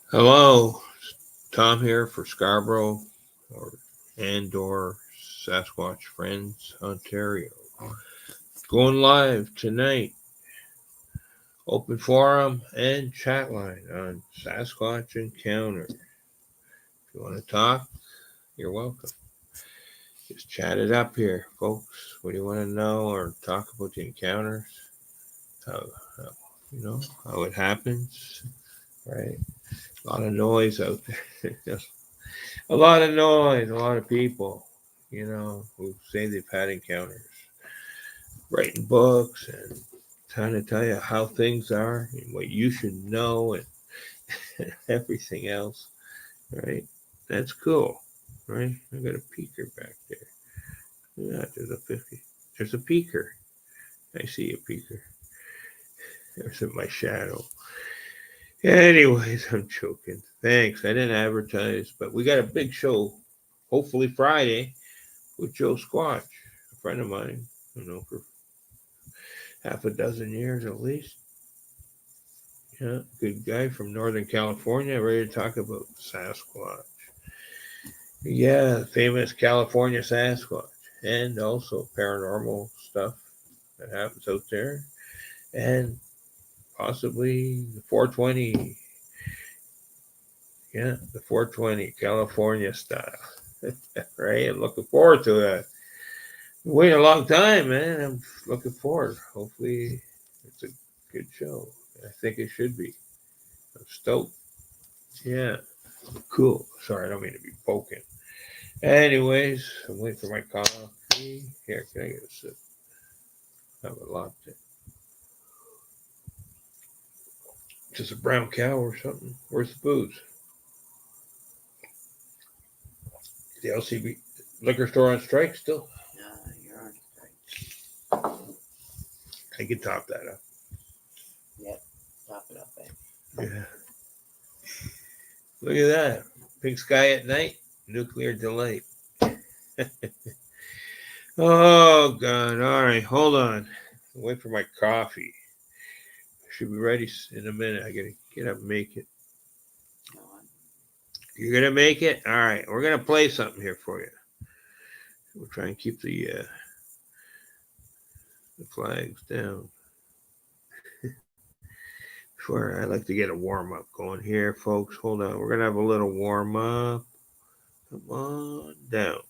Hello, Tom here for Scarborough or Sasquatch Friends, Ontario. Going live tonight, open forum and chat line on Sasquatch Encounter. If you want to talk, you're welcome. Just chat it up here, folks. What do you want to know or talk about the encounters? How how it happens, right? A lot of noise out there. A lot of noise, a lot of people, who say they've had encounters, writing books and trying to tell you how things are and what you should know and everything else, right? That's cool, right? I got a peeker back there. Yeah, there's a 50. There's a peeker. I see a peeker. There's in my shadow. Anyways, I'm joking. Thanks. I didn't advertise, but we got a big show, hopefully Friday, with Joe Squatch, a friend of mine, for half a dozen years at least. Yeah, good guy from Northern California, ready to talk about Sasquatch. Yeah, famous California Sasquatch, and also paranormal stuff that happens out there, and possibly the 420. Yeah, the 420 California style. Right? I'm looking forward to that. Wait a long time, man. I'm looking forward. Hopefully, it's a good show. I think it should be. I'm stoked. Yeah, cool. Sorry, I don't mean to be poking. Anyways, I'm waiting for my coffee. Here, can I get a sip? Have a latte. Just a brown cow or something. Where's the booze? The LCB liquor store on strike still? You're on strike. I can top that up. Yep, top it up, babe. Yeah. Look at that. Pink sky at night. Nuclear delight. Oh, God. All right. Hold on. Wait for my coffee. Should be ready in a minute. I gotta get up and make it. Go on. You're gonna make it? All right. We're gonna play something here for you. We'll try and keep the flags down. Before I like to get a warm up going here, folks. Hold on. We're gonna have a little warm up. Come on down.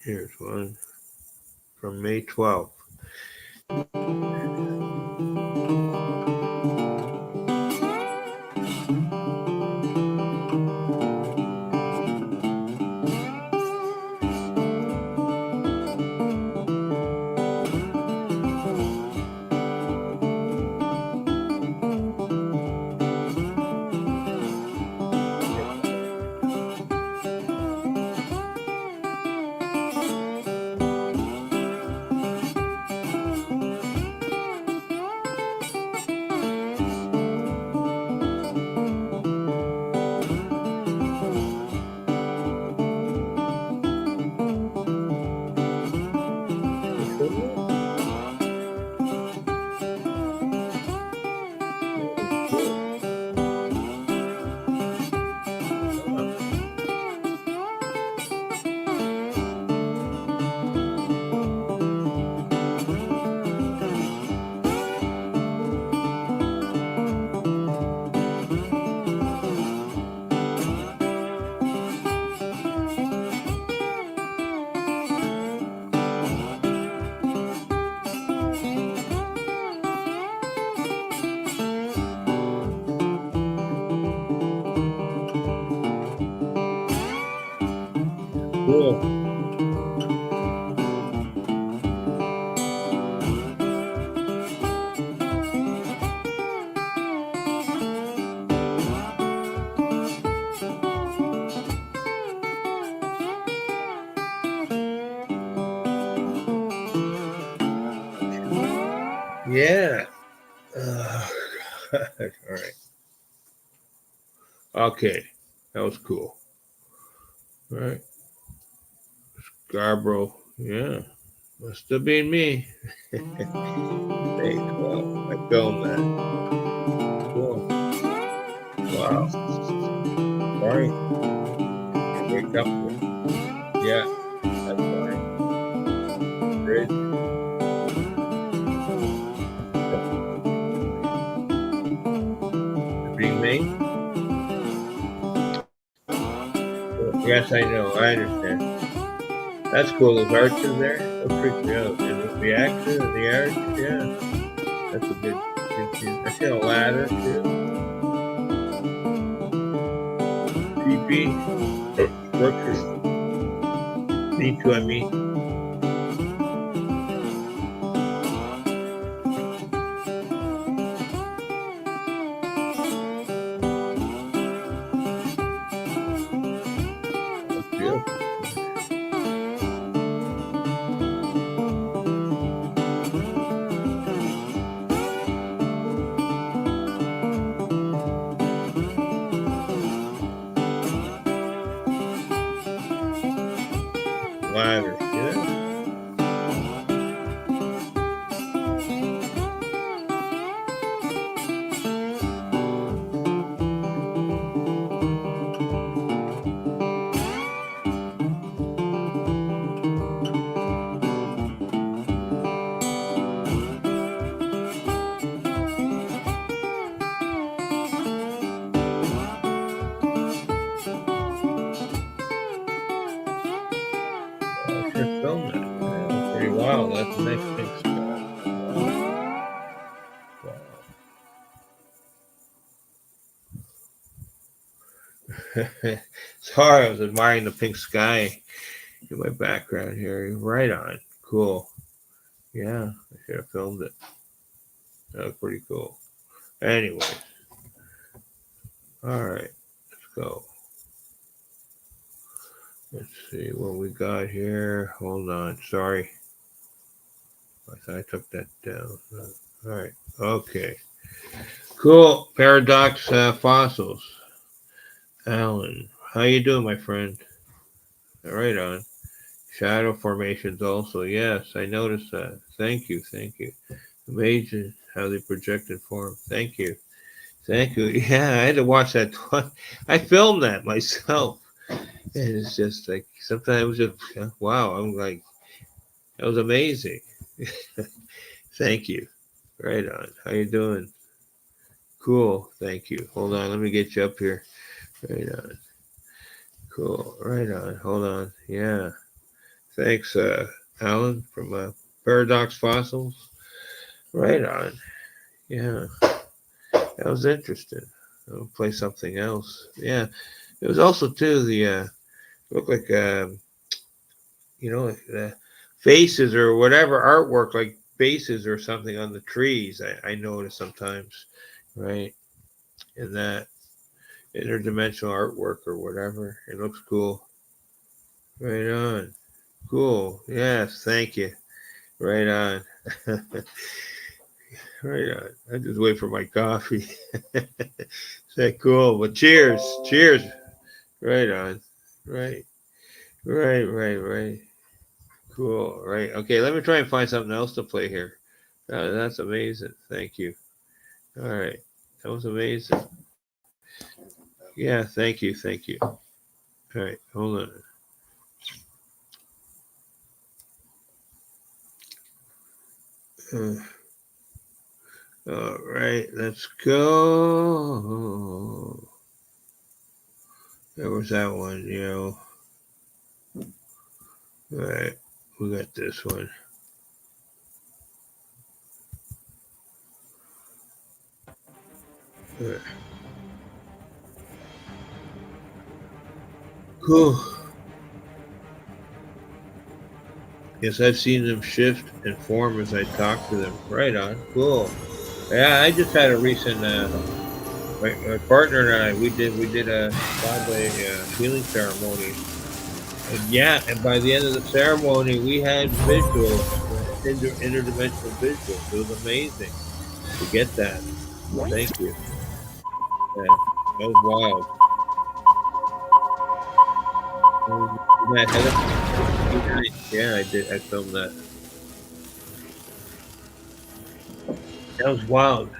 Here's one from May 12th. Cool. Yeah. All right. Okay. That was cool. All right. Scarborough. Yeah. Must have been me. Thanks. Well, I filmed that. Cool. Wow. Sorry. You wake up with. Yeah, that's fine. Great. Being me? Yes, I know. I understand. That's cool. Those arches there, those freak me out. And with the axis and the arch, yeah, that's a good thing. I see a ladder too. TP structures. Me too. I mean, that's beautiful. Ladders, yeah. I should film that. That was pretty wild. That's a nice pink sky. Wow. Wow. Sorry, I was admiring the pink sky in my background here. Right on. Cool. Yeah, I should have filmed it. That was pretty cool. Anyway, all right, let's go. Let's see what we got here. Hold on. Sorry. I thought I took that down. All right. Okay. Cool. Paradox fossils. Alan, how you doing, my friend? Right on. Shadow formations also. Yes, I noticed that. Thank you. Thank you. Amazing how they project and form. Thank you. Thank you. Yeah, I had to watch that twice. I filmed that myself. And it's just like sometimes just wow, I'm like that was amazing. Thank you. Right on. How you doing? Cool. Thank you. Hold on, let me get you up here. Right on. Cool. Right on. Hold on. Yeah. Thanks, Alan from Paradox Fossils. Right on. Yeah. That was interesting. I'll play something else. Yeah. It was also too the looked like like the faces or whatever artwork, like faces or something on the trees. I notice sometimes, right? In that interdimensional artwork or whatever, it looks cool. Right on. Cool. Yes. Thank you. Right on. Right on. I just wait for my coffee. Is that cool? But cheers. Cheers. Right on. Right. Right. Cool. Right. Okay. Let me try and find something else to play here. That's amazing. Thank you. All right. That was amazing. Yeah. Thank you. Thank you. All right. Hold on. All right. Let's go. There was that one, All right. We got this one. All right. Cool. Yes, I've seen them shift and form as I talk to them. Right on. Cool. Yeah, I just had a recent. My partner and I we did a Broadway healing ceremony, and yeah, and by the end of the ceremony, we had visuals, interdimensional visuals. It was amazing to get that. Thank you. Yeah, that was wild. Yeah, Heather. Yeah, I did. I filmed that. That was wild.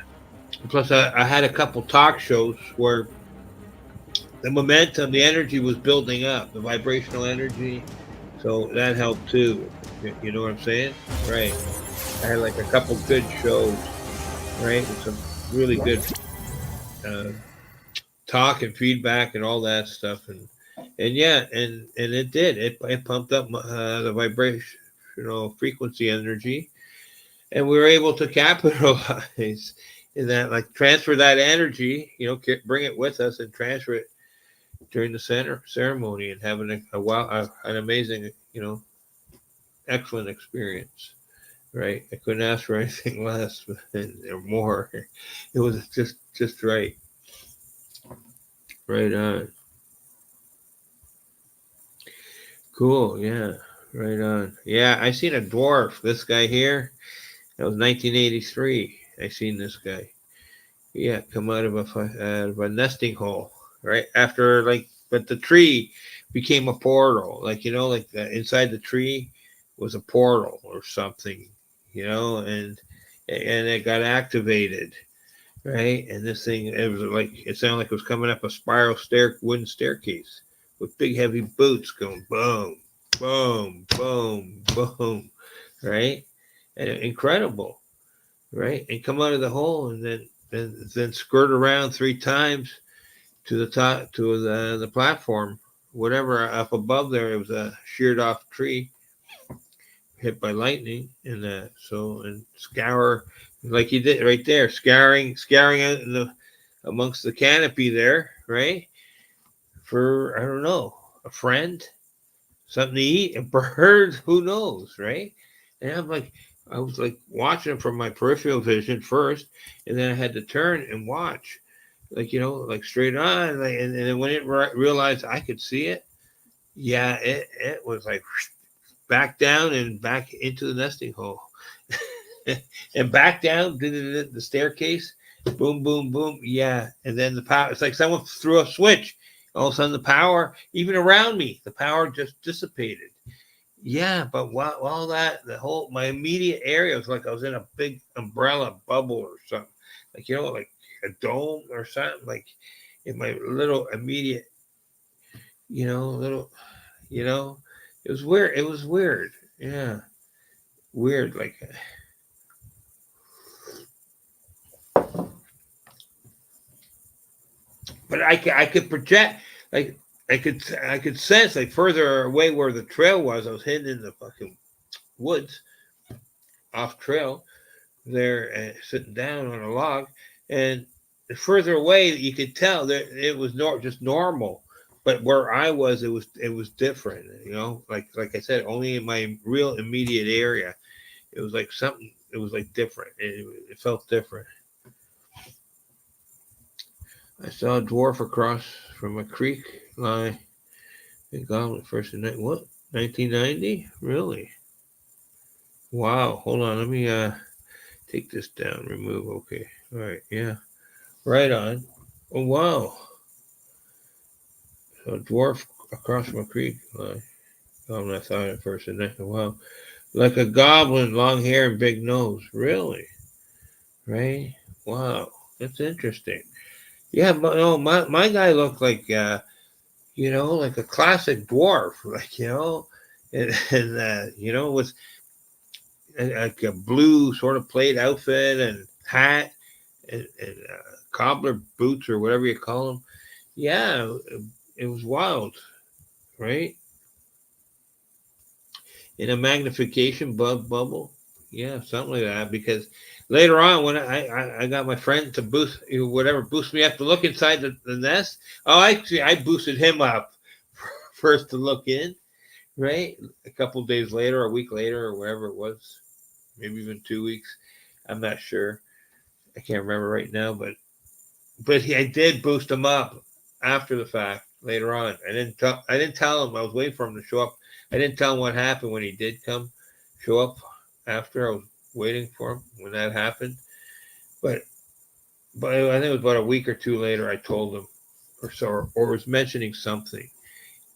Plus, I had a couple talk shows where the momentum, the energy was building up, the vibrational energy. So that helped too. You know what I'm saying? Right. I had like a couple good shows, right, with some really good uh, talk and feedback and all that stuff, and yeah, and it did. It pumped up the vibration, frequency energy, and we were able to capitalize in that, like transfer that energy, bring it with us and transfer it during the center ceremony and having an amazing, excellent experience. Right, I couldn't ask for anything less or more. It was just right, right on. Cool, yeah, right on. Yeah, I seen a dwarf. This guy here, that was 1983. I seen this guy. Yeah, come out of a nesting hole, right after but the tree became a portal. Like inside the tree was a portal or something, and it got activated, right? And this thing, it sounded like it was coming up a spiral wooden staircase with big heavy boots going boom, boom, boom, boom, right? And incredible, right? And come out of the hole and then skirt around 3 times to the top to the platform, whatever up above there. It was a sheared off tree hit by lightning, and scour like you did right there, scouring out amongst the canopy there, right? For I don't know, a friend, something to eat, a bird, who knows, right? And I was like watching it from my peripheral vision first, and then I had to turn and watch, like straight on, and then when it realized I could see it, yeah, it was like back down and back into the nesting hole. And back down the staircase, boom, boom, boom, yeah. And then the power, it's like someone threw a switch. All of a sudden, the power, even around me, the power just dissipated. Yeah, but while my immediate area was like I was in a big umbrella bubble or something, like a dome or something, like in my little immediate, little, you know, it was weird. It was weird. Yeah, weird. But I could project, like I could sense like further away where the trail was. I was hidden in the fucking woods, off trail there, sitting down on a log, and further away you could tell that it was just normal. But where I was, it was different. Like I said, only in my real immediate area. It was like something. It was like different. It felt different. I saw a dwarf across from a creek lie. Big Goblin first in what? 1990? Really? Wow. Hold on. Let me take this down. Remove. Okay. All right. Yeah. Right on. Oh wow. So a dwarf across from a creek lie. Goblin. I saw it first in 1990. Wow. Like a goblin, long hair and big nose. Really? Right? Wow. That's interesting. Yeah, but no, my guy looked like like a classic dwarf, and with like a blue sort of plaid outfit and hat and cobbler boots or whatever you call them. Yeah, it was wild, right? In a magnification bubble. Yeah, something like that. Because later on, when I got my friend to boost me up to look inside the nest. Oh, actually, I boosted him up first to look in, right? A couple of days later, a week later, or wherever it was, maybe even 2 weeks. I'm not sure. I can't remember right now, but I did boost him up after the fact later on. I didn't tell him. I was waiting for him to show up. I didn't tell him what happened when he did show up after. I was waiting for him when that happened. But I think it was about a week or two later. I told him, or so, or was mentioning something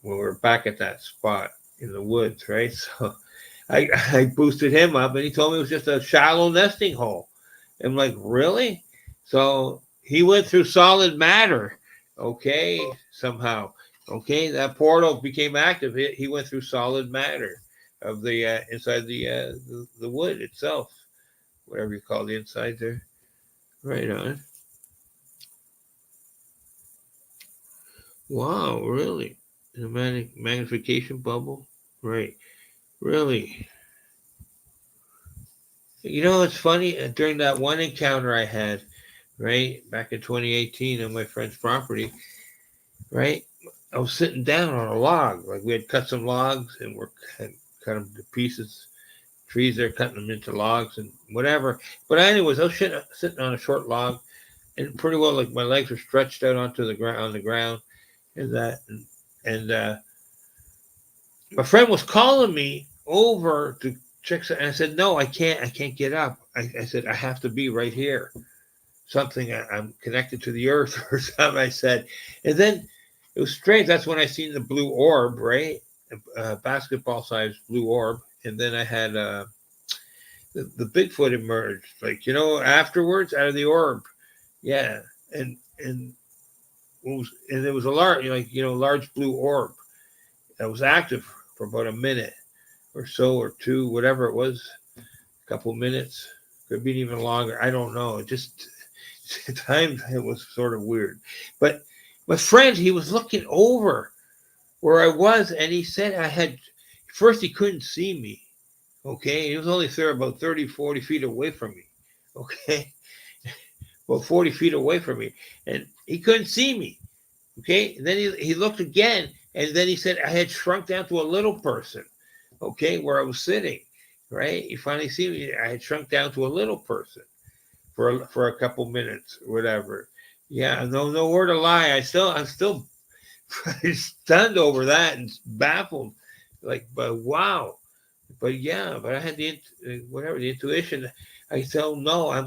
when we were back at that spot in the woods, right? So I boosted him up, and he told me it was just a shallow nesting hole. I'm like, really? So he went through solid matter, okay, somehow. Okay, that portal became active. He went through solid matter of the inside the wood itself, whatever you call the inside there. Right on. Wow, really? The magnification bubble? Right. Really? You know, it's funny. During that one encounter I had, right, back in 2018 on my friend's property, right, I was sitting down on a log. Like we had cut some logs and we're cut them to pieces. Trees, they're cutting them into logs and whatever. But anyways, I was sitting on a short log and pretty well like my legs were stretched out onto the ground on the ground and that and my friend was calling me over to check and I said, no, I can't get up. I said, I have to be right here. Something I'm connected to the earth or something, I said. And then it was strange. That's when I seen the blue orb, right? A basketball sized blue orb. And then I had the Bigfoot emerged, like, afterwards out of the orb. Yeah. And it was a large, large blue orb that was active for about a minute or so or two, whatever it was, a couple minutes, could be even longer. I don't know. It just at times it was sort of weird. But my friend, he was looking over where I was, and he said first he couldn't see me. Okay. He was only there about 30, 40 feet away from me. Okay. About 40 feet away from me. And he couldn't see me. Okay. And then he looked again, and then he said I had shrunk down to a little person. Okay, where I was sitting, right? You finally see me. I had shrunk down to a little person for a couple minutes, whatever. Yeah, no word of lie. I'm still stunned over that and baffled. Like, but wow, but yeah, but I had the intuition. I said, oh, no, I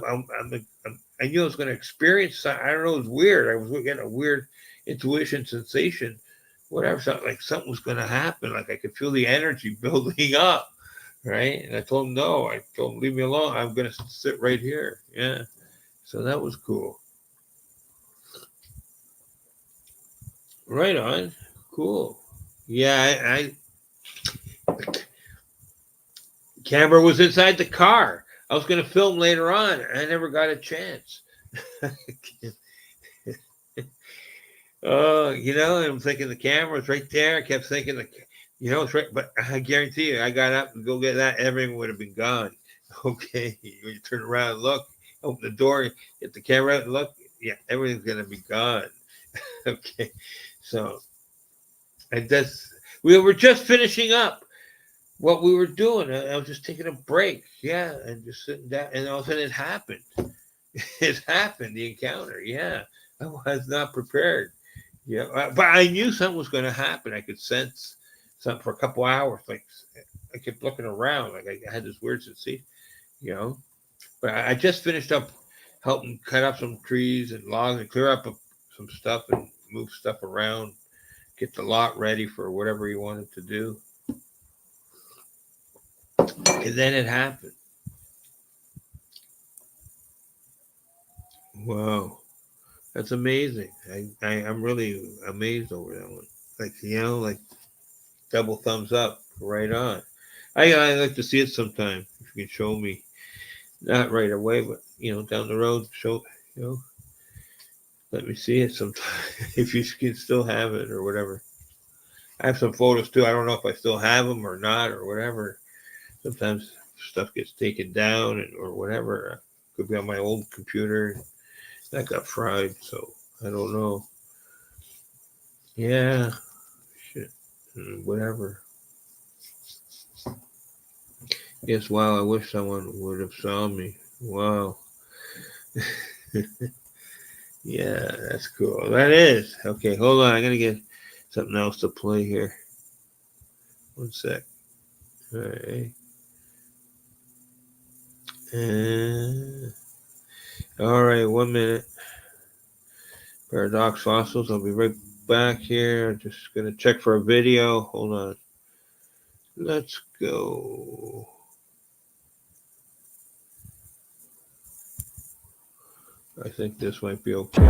knew I was going to experience something. I don't know, it was weird. I was getting a weird intuition sensation, whatever. Something like something was going to happen. Like I could feel the energy building up, right? And I told him no. I told him leave me alone. I'm going to sit right here. Yeah. So that was cool. Right on. Cool. Yeah, camera was inside the car. I was going to film later on. I never got a chance. Oh, I'm thinking the camera was right there. I kept thinking, it's right. But I guarantee you, I got up and go get that. Everything would have been gone. Okay. When you turn around and look, open the door, get the camera out and look. Yeah, everything's going to be gone. Okay. So we were just finishing up what we were doing. I was just taking a break. Yeah. And just sitting down. And all of a sudden it happened. It happened, the encounter. Yeah. I was not prepared. Yeah, but I knew something was going to happen. I could sense something for a couple hours. Like I kept looking around, like I had this weird sensation, you know. But I just finished up helping cut up some trees and logs and clear up some stuff and move stuff around, get the lot ready for whatever he wanted to do. And then it happened. Wow, that's amazing. I'm really amazed over that one. Like like double thumbs up, right on. I like to see it sometime. If you can show me, not right away, but down the road, you know, let me see it sometime. If you can still have it or whatever. I have some photos too. I don't know if I still have them or not or whatever. Sometimes stuff gets taken down or whatever. Could be on my old computer. That got fried, so I don't know. Yeah, shit, whatever. Yes, wow, I wish someone would have saw me. Wow. Yeah, that's cool. That is. Okay, hold on. I'm going to get something else to play here. One sec. All right. All right, 1 minute. Paradox fossils. I'll be right back here. I'm just going to check for a video. Hold on. Let's go. I think this might be okay. Yeah,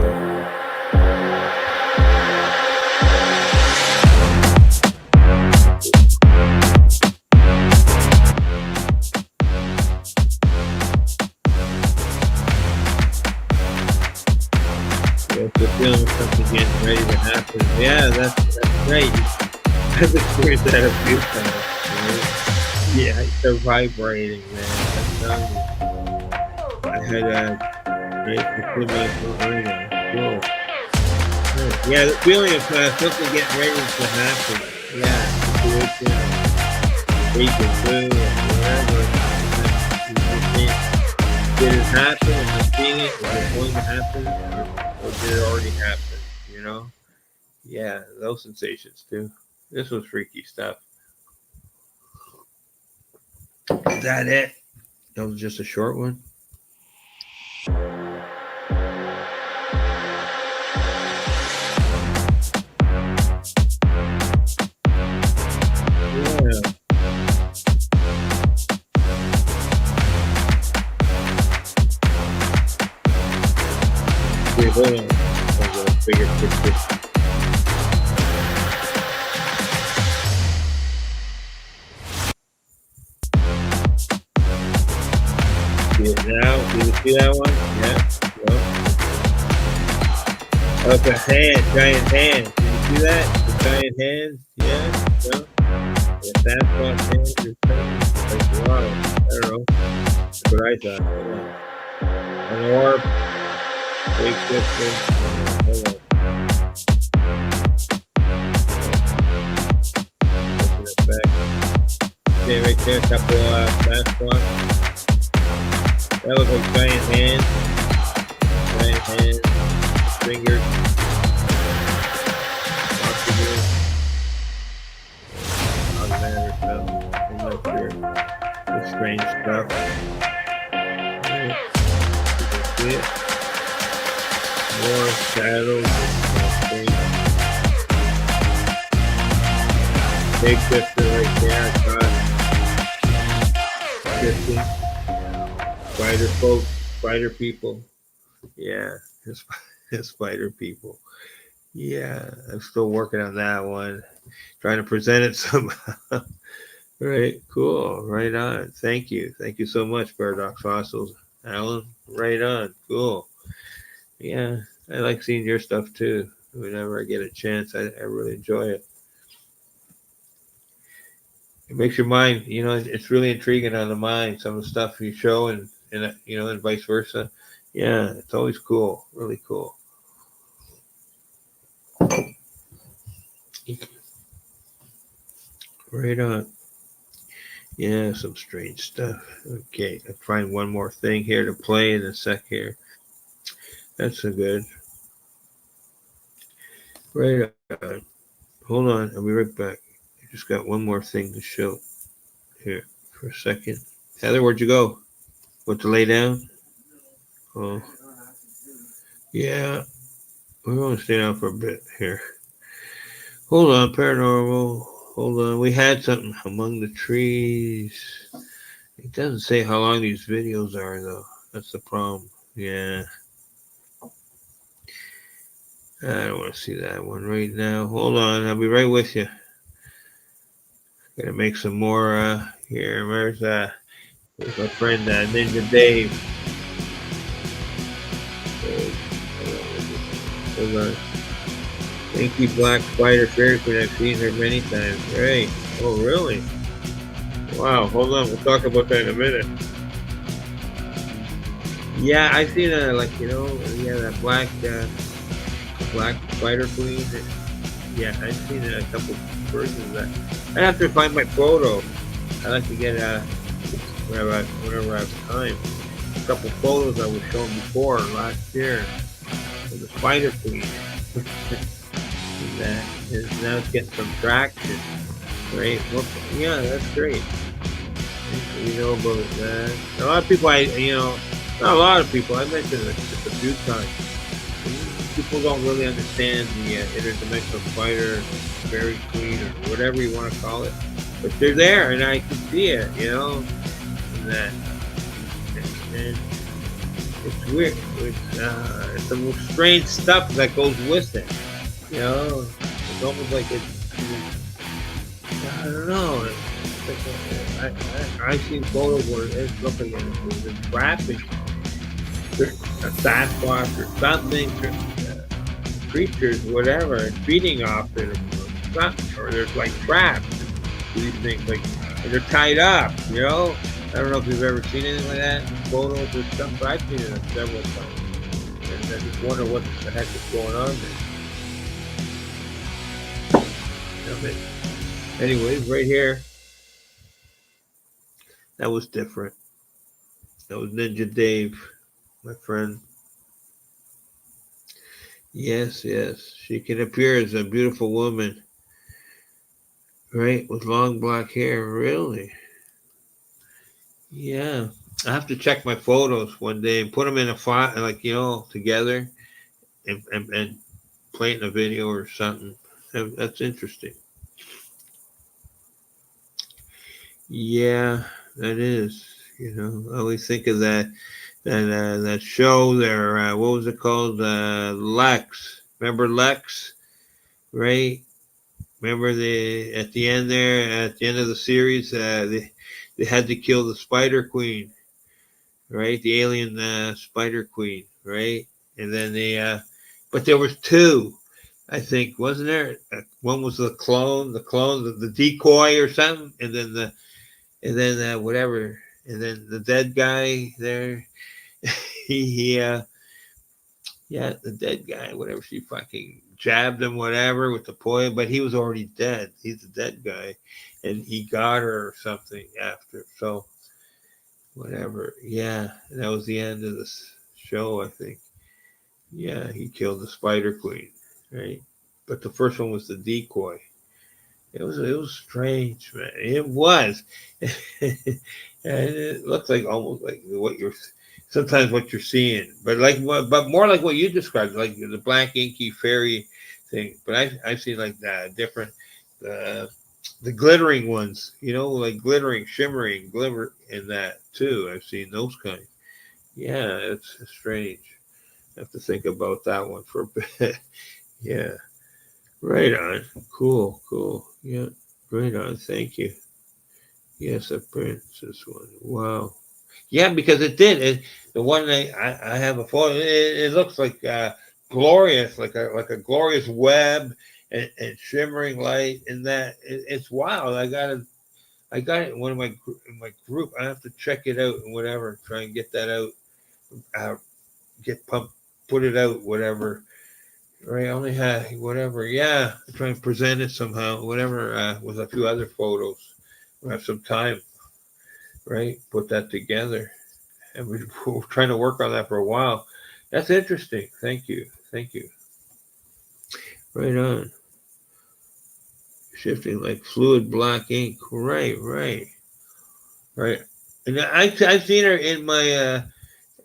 it's the feeling of something getting ready to happen. Yeah, that's great. I've experienced that a few times. Right? Yeah, they're vibrating, man. I'm telling you. I had great fulfillment for earlier. Cool. Right. Yeah, the feeling of something getting ready to happen. Yeah, situation, breaking through, or whatever. You just can't, did it happen? Am I seeing it? Is it going to happen? Or did it already happen? You know? Yeah, those sensations too. This was freaky stuff. Is that it? That was just a short one. Yeah. Wait, hold on. I'll go bigger picture. See it now? Do you see that one? Yeah. No. Up a hand, giant hand. Did you see that? The giant hands? Yeah. No. The Sasquatch hands or something? Like, wow. I don't know. That's what I thought. Hold on. An orb. Big distance. Hold on. Looking it back. Okay, right there, a couple Sasquatch. That looks like giant hands. Giant hands. Fingers. Lots of it. Augmented stuff. I'm not sure. The strange stuff. Alright. You can see it. More shadows. Big picture right there. Got 50. Spider folk, spider people. Yeah, the spider people. Yeah, I'm still working on that one. Trying to present it somehow. Right, cool. Right on. Thank you. Thank you so much, Paradox Fossils. Alan, right on. Cool. Yeah, I like seeing your stuff too. Whenever I get a chance, I really enjoy it. It makes your mind, it's really intriguing on the mind, some of the stuff you show and vice versa. Yeah, it's always cool. Really cool. Right on. Yeah, some strange stuff. Okay, I'll find one more thing here to play in a sec here. That's a good. Right on. Hold on, I'll be right back. I just got one more thing to show here for a second. Heather, where'd you go? Want to lay down? Oh, yeah. We're going to stay down for a bit here. Hold on, paranormal. Hold on. We had something among the trees. It doesn't say how long these videos are, though. That's the problem. Yeah. I don't want to see that one right now. Hold on. I'll be right with you. Gonna make some more here. There's my friend Ninja Dave. Hold on. Inky black spider fairy queen. I've seen her many times. Right. Oh, really? Wow. Hold on. We'll talk about that in a minute. Yeah, I've seen that black spider queen. Yeah, I've seen a couple versions of that. I have to find my photo. I like to get whenever I have time. A couple photos I was showing before last year of the spider queen. And now it's getting some traction. Right? Well, yeah, that's great. You know about that. A lot of people, not a lot of people. I mentioned it just a few times. People don't really understand the interdimensional spider, fairy queen, or whatever you want to call it. But they're there, and I can see it, and that. And It's weird. It's some strange stuff that goes with it. You know, it's almost like I don't know. It's like I seen photos where it's looking like it's trapping a Sasquatch or something, creatures, whatever, and feeding off it, or something, or there's like traps. These things, like, and they're tied up. You know, I don't know if you've ever seen anything like that, photos or stuff. But I've seen it several times, and I just wonder what the heck is going on there. You know, but anyways, right here, that was different. That was Ninja Dave, my friend. Yes, yes, she can appear as a beautiful woman, right, with long black hair. Really? Yeah. I have to check my photos one day and put them in a file, like, together, and play it in a video or something. That's interesting. Yeah, that is. I always think of that show there. What was it called? Lex. Remember Lex? Right? Remember at the end there, at the end of the series, they had to kill the Spider Queen, right? The alien Spider Queen, right? And then but there was two, I think, wasn't there? One was the decoy or something, and then whatever, and then the dead guy there, he yeah, the dead guy, whatever, she fucking jabbed him, whatever, with the poison, but he was already dead. He's the dead guy, and he got her or something after. So whatever, yeah, that was the end of this show, I think. Yeah, he killed the Spider Queen, right? But the first one was the decoy. It was strange, man. It was, and it looks like almost like what you're seeing, but more like what you described, like the black inky fairy thing. But I've seen like that different, uh, the glittering ones, like glittering, shimmering, glimmer in that too. I've seen those kinds. Yeah, it's strange. I have to think about that one for a bit. Yeah. Right on. Cool, cool. Yeah, right on. Thank you. Yes, a princess one. Wow. Yeah, because it did. The one I have a photo. It looks like glorious, like a glorious web and shimmering light, and that it's wild. I got it in one of my group. I have to check it out and whatever. Try and get that out. Uh, get put it out, whatever. Right, I only had whatever. Yeah, try and present it somehow, whatever, with a few other photos. We have some time, right? Put that together, and we're trying to work on that for a while. That's interesting. Thank you, thank you. Right on. Shifting like fluid black ink. Right, right, right. And I've seen her in my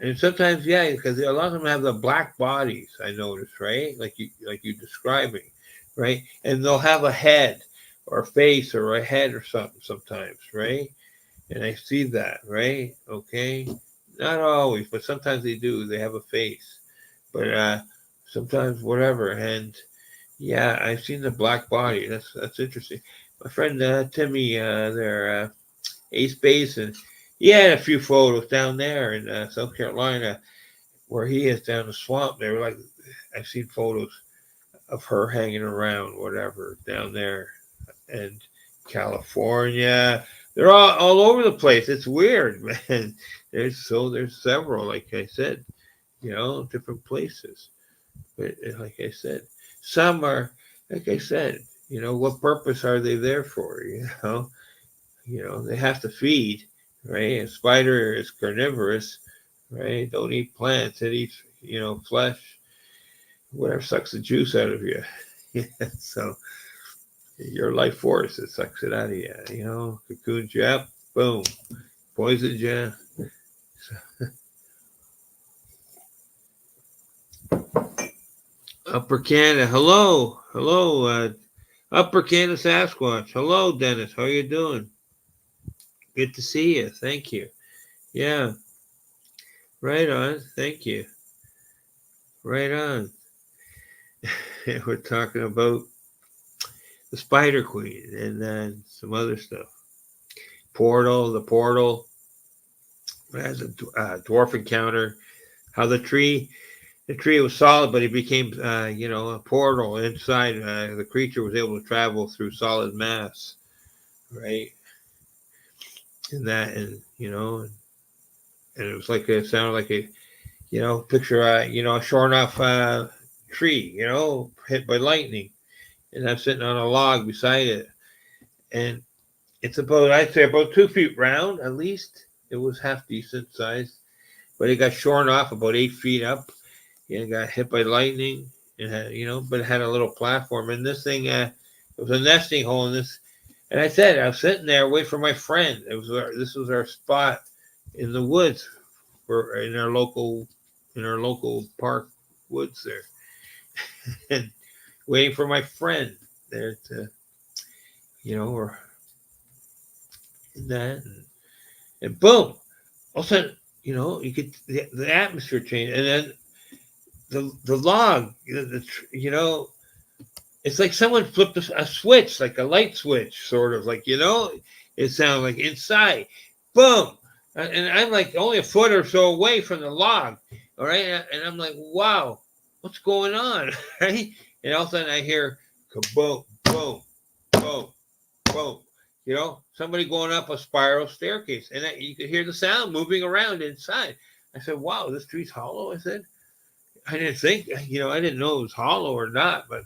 and sometimes, yeah, because a lot of them have the black bodies. I noticed, right? Like you describing, right? And they'll have a head, or a face, or a head, or something sometimes, right? And I see that, right? Okay, not always, but sometimes they do. They have a face, but sometimes whatever. And yeah, I've seen the black body. That's interesting. My friend Timmy, there, Ace Basin, he had a few photos down there in South Carolina where he is down the swamp. They were like, I've seen photos of her hanging around, whatever, down there, and California. They're all over the place. It's weird, man. There's several, like I said, different places. But like I said, some are, like I said, what purpose are they there for? They have to feed, right? A spider is carnivorous, right? Don't eat plants. It eats, flesh, whatever sucks the juice out of you. Yeah, so your life force, it sucks it out of you, cocoons you up, boom, poisons you. Upper Canada, hello, Upper Canada Sasquatch. Hello, Dennis. How you doing? Good to see you. Thank you. Yeah. Right on. Thank you. Right on. We're talking about the Spider Queen and then some other stuff. The portal, as a dwarf encounter. How the tree was solid, but it became, a portal inside. The creature was able to travel through solid mass, right? And it was like it sounded like picture a shorn off tree, hit by lightning, and I'm sitting on a log beside it, and it's about I'd say about 2 feet round at least. It was half decent size, but it got shorn off about 8 feet up. It got hit by lightning. It had, but it had a little platform, and this thing, it was a nesting hole in this. And I said, I was sitting there waiting for my friend. This was our spot in the woods, for in our local park woods there, and waiting for my friend there to, or that, and boom, all of a sudden, you could the atmosphere change, and then the log, it's like someone flipped a switch, like a light switch, sort of like, it sounded like inside, boom. And I'm like only a foot or so away from the log. All right. And I'm like, wow, what's going on? Right. And all of a sudden I hear kaboom, boom, boom, boom. Somebody going up a spiral staircase. And you could hear the sound moving around inside. I said, wow, this tree's hollow. I said, I didn't think, I didn't know it was hollow or not, but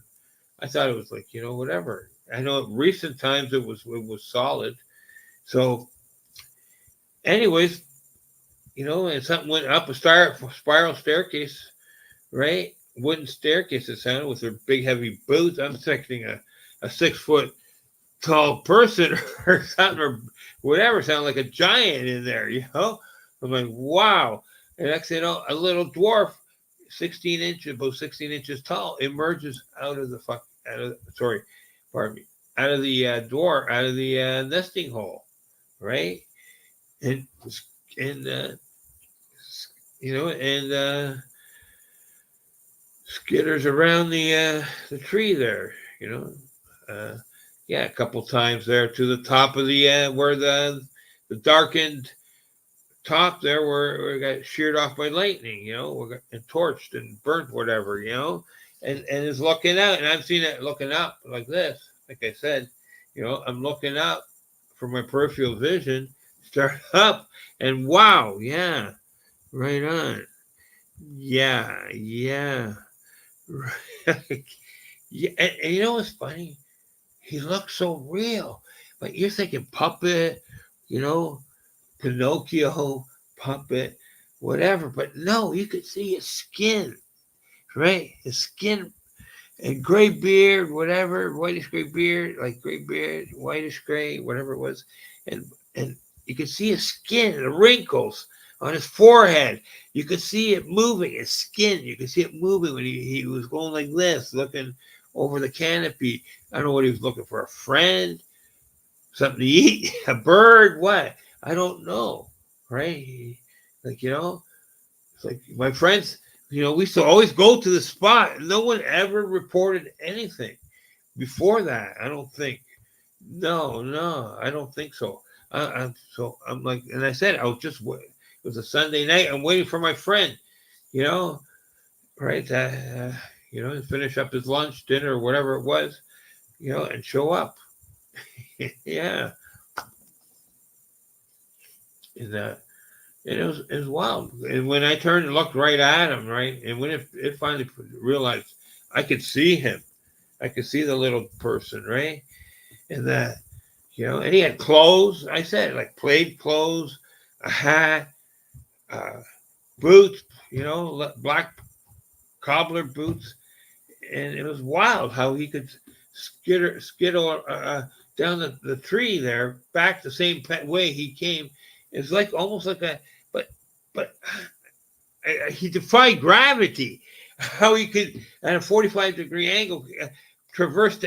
I thought it was like, whatever. I know in recent times it was solid. So, anyways, and something went up a spiral staircase, right? Wooden staircase it sounded with their big heavy boots. I'm expecting a 6 foot tall person or something or whatever, sound like a giant in there. I'm like, wow. And next thing you know, a little dwarf, 16 inches, about 16 inches tall, emerges pardon me, out of the door, out of the nesting hole, right? And and and skitters around the tree there, uh, yeah, a couple times there to the top of the where the darkened top there where it got sheared off by lightning, and torched and burnt, whatever, and is looking out, and I've seen it looking up like this, like I said, I'm looking up for my peripheral vision, start up, and wow, yeah, right on, yeah, yeah, right. Yeah, and you know what's funny? He looks so real, but you're thinking puppet, you know, Pinocchio, puppet, whatever. But no, you could see his skin, right? His skin and gray beard, whatever, whitish gray beard, like gray beard, whitish gray, whatever it was, and and you could see his skin, the wrinkles on his forehead. You could see it moving, his skin. You could see it moving when he was going like this, looking over the canopy. I don't know what he was looking for, a friend, something to eat, a bird, what? I don't know, right? Like, it's like my friends, we used to always go to the spot. No one ever reported anything before that. I don't think. No, I don't think so. I'm like, and I said, I was just, it was a Sunday night. I'm waiting for my friend, you know, right? Finish up his lunch, dinner, whatever it was, and show up. Yeah. And it was wild. And when I turned and looked right at him, right, and when it finally realized I could see him, I could see the little person, right, and that, and he had clothes. I said like plaid clothes, a hat, uh, boots, black cobbler boots, and it was wild how he could skittle down the tree there, back the same way he came. It's like almost like but he defied gravity. How he could, at a 45-degree angle, traverse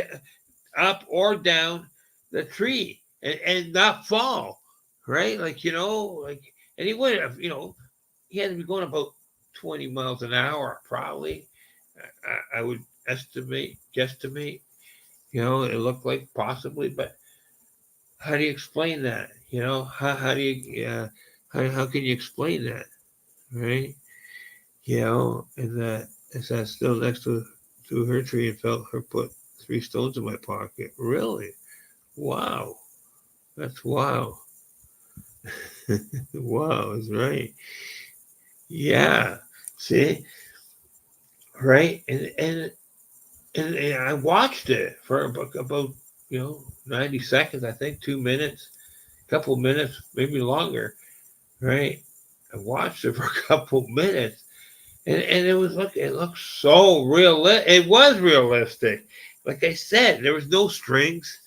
up or down the tree and not fall, right? Like, like, and he would have, he had to be going about 20 miles an hour, probably. I would guesstimate. It looked like possibly, but how do you explain that? How do you, how can you explain that, right? And that as I stood next to her tree and felt her put 3 stones in my pocket. Really? Wow. That's wow. Wow, is right. Yeah. See? Right? And I watched it for about 90 seconds, I think, 2 minutes, couple minutes, maybe longer, right? I watched it for a couple minutes, and it looked so real. It was realistic. Like I said, there was no strings.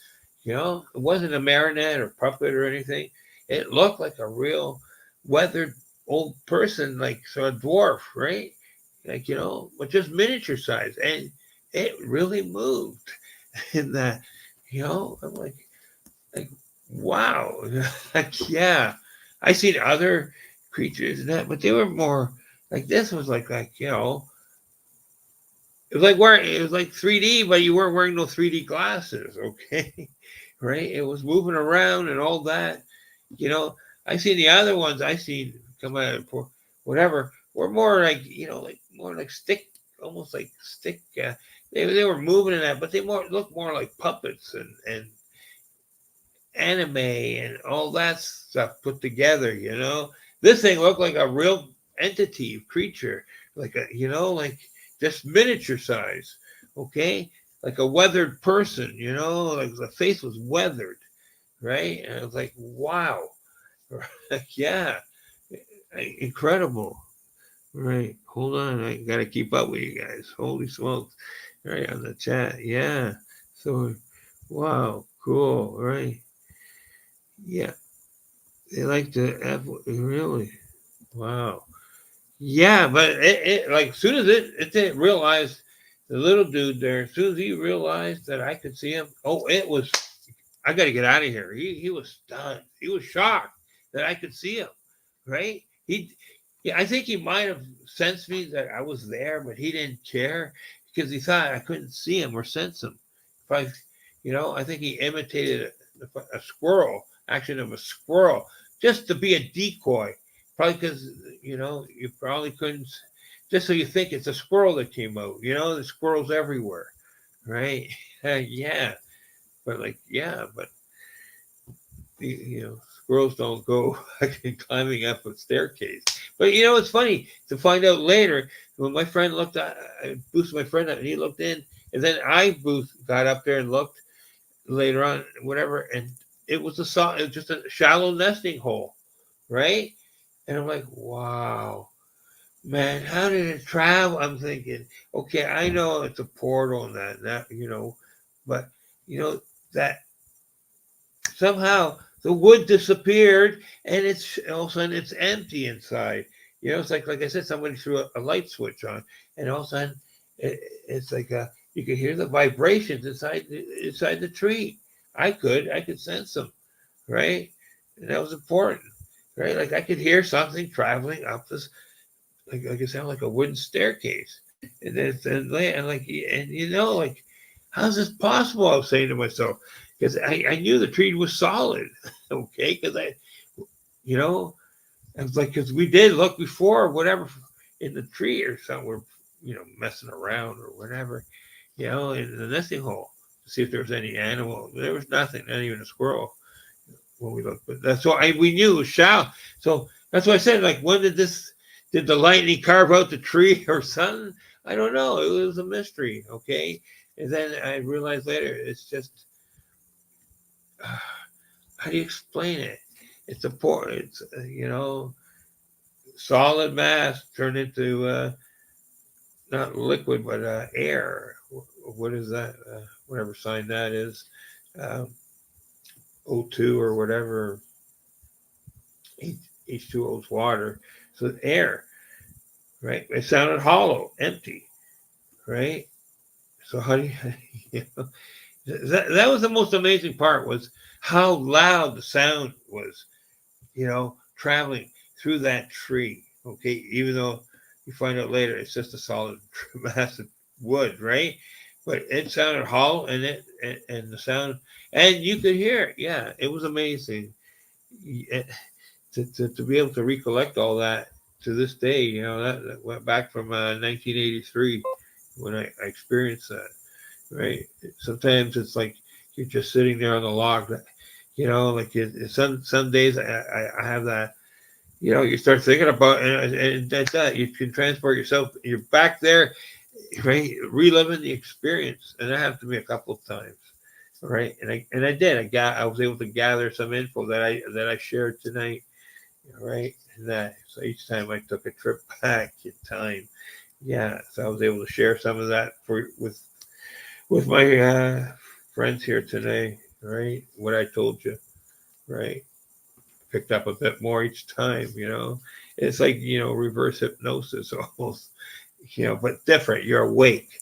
It wasn't a marionette or puppet or anything. It looked like a real weathered old person, like so a dwarf, right? Like but just miniature size, and it really moved. And that, I'm like wow, like yeah. I seen other creatures and that, but they were more like this was like it was like 3D, but you weren't wearing no 3D glasses, okay? Right? It was moving around and all that. You know, I seen the other ones I seen come out of whatever were more like like more like stick, almost like stick. They were moving in that, but they looked more like puppets and anime and all that stuff put together. This thing looked like a real entity creature, like like just miniature size, okay, like a weathered person, like the face was weathered, right? And I was like, wow, like yeah, incredible, right? Hold on, I gotta keep up with you guys. Holy smokes, right on the chat, yeah. So, wow, cool, right? Yeah, they like to really, wow. Yeah, but it like as soon as it didn't realize the little dude there, as soon as he realized that I could see him, oh, it was I got to get out of here. He was stunned. He was shocked that I could see him. Right? Yeah, I think he might have sensed me that I was there, but he didn't care because he thought I couldn't see him or sense him. If I, I think he imitated a squirrel, action of a squirrel, just to be a decoy. Probably because you probably couldn't, just so you think it's a squirrel that came out. The squirrels everywhere, right? Yeah, but like yeah, but squirrels don't go climbing up a staircase. But it's funny to find out later when my friend looked. I boosted my friend up, and he looked in, and then got up there and looked later on, whatever, and it was it was just a shallow nesting hole, right? And I'm like, wow, man, how did it travel? I'm thinking, okay, I know it's a portal and that but that somehow the wood disappeared and it's all of a sudden it's empty inside. It's like I said, somebody threw a light switch on, and all of a sudden it's like you could hear the vibrations inside the tree. I could sense them, right? And that was important, right? Like I could hear something traveling up this, like it sounded like a wooden staircase, and then like how's this possible? I was saying to myself because I knew the tree was solid, okay, because you know, I was like, because we did look before, or whatever, in the tree or something, we're messing around or whatever, in the nesting hole to see if there was any animal. There was nothing, not even a squirrel when we looked. But that's why we knew it was shallow. So that's why I said, like, when did the lightning carve out the tree or something? I don't know. It was a mystery, okay? And then I realized later, it's just, how do you explain it? It's a poor, it's, solid mass turned into, not liquid, but air. What is that? Whatever sign that is. O2 or whatever. H2O is water. So air, right? It sounded hollow, empty, right? So how do you, you know, that was the most amazing part was how loud the sound was, traveling through that tree. Okay, even though you find out later it's just a solid mass of wood, right? But it sounded hollow, and the sound, and you could hear it. Yeah, it was amazing. Yeah, to be able to recollect all that to this day, that went back from 1983 when I experienced that. Right? Sometimes it's like you're just sitting there on the log. Like some days I have that. You start thinking about, and that's that. You can transport yourself. You're back there, right? Reliving the experience, and that happened to me a couple of times. Right, and I did. I was able to gather some info that I shared tonight. Right, and that so each time I took a trip back in time, yeah. So I was able to share some of that with my friends here today. Right, what I told you. Right, picked up a bit more each time. It's like reverse hypnosis almost. But different. You're awake.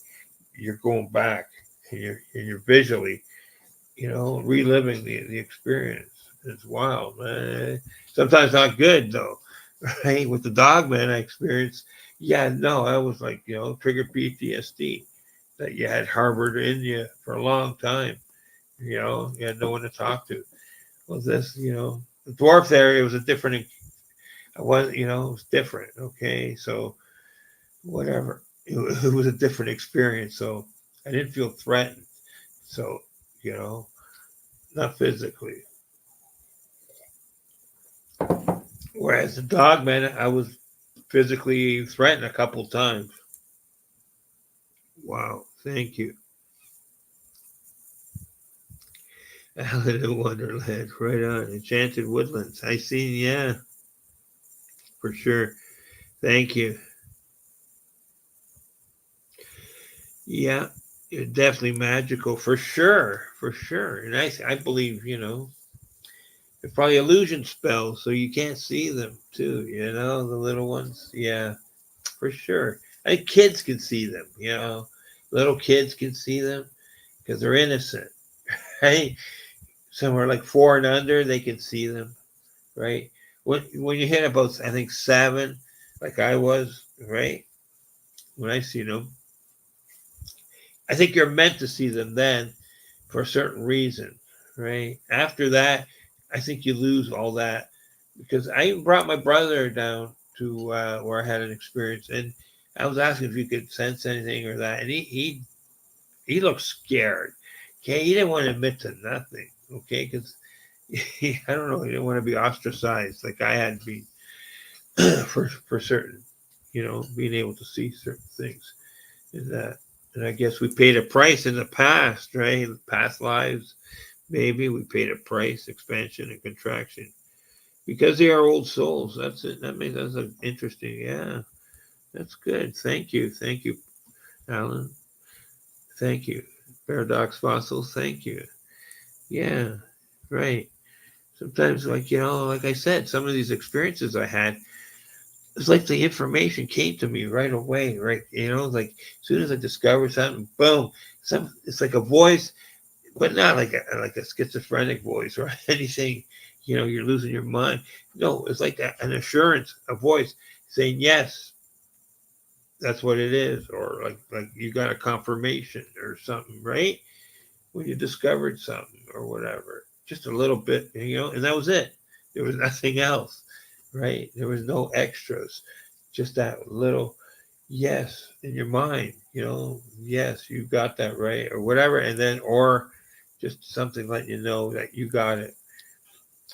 You're going back, and you're visually reliving the experience. It's wild, man. Sometimes not good though, right? With the dog man I experienced, yeah, no, I was like, triggered PTSD that you had harbored in you for a long time. You had no one to talk to. Well, the dwarf there, it was a different, it was different. Okay, so whatever, it was a different experience. So I didn't feel threatened. So, you know, not physically. Whereas the dog man, I was physically threatened a couple times. Wow, thank you. Alan in Wonderland, right on. Enchanted Woodlands. I seen, yeah, for sure. Thank you. Yeah, you're definitely magical, for sure, for sure. And I believe, they're probably illusion spells, so you can't see them too, the little ones. Yeah, for sure. I think kids can see them, little kids can see them because they're innocent, right? Somewhere like 4 and under, they can see them, right? When you hit about, I think 7, like I was, right? When I see them, I think you're meant to see them then for a certain reason, right? After that, I think you lose all that because I even brought my brother down to where I had an experience, and I was asking if you could sense anything or that, and he looked scared. Okay, he didn't want to admit to nothing. Okay, because I don't know, he didn't want to be ostracized like I had been for certain, being able to see certain things. And that, and I guess we paid a price in the past, right? Past lives, maybe we paid a price, expansion and contraction, because they are old souls. That's it. That's interesting. Yeah, that's good. Thank you, Alan. Thank you, Paradox Fossils. Thank you. Yeah, right. Sometimes, like I said, some of these experiences I had, it's like the information came to me right away, right? Like as soon as I discovered something, boom, it's like a voice, but not like a schizophrenic voice or anything. You're losing your mind. No, it's like an assurance, a voice saying yes, that's what it is, or like you got a confirmation or something, right? When you discovered something or whatever, just a little bit, and that was it. There was nothing else, right? There was no extras, just that little yes in your mind, yes, you got that right, or whatever, and then, or just something letting you know that you got it.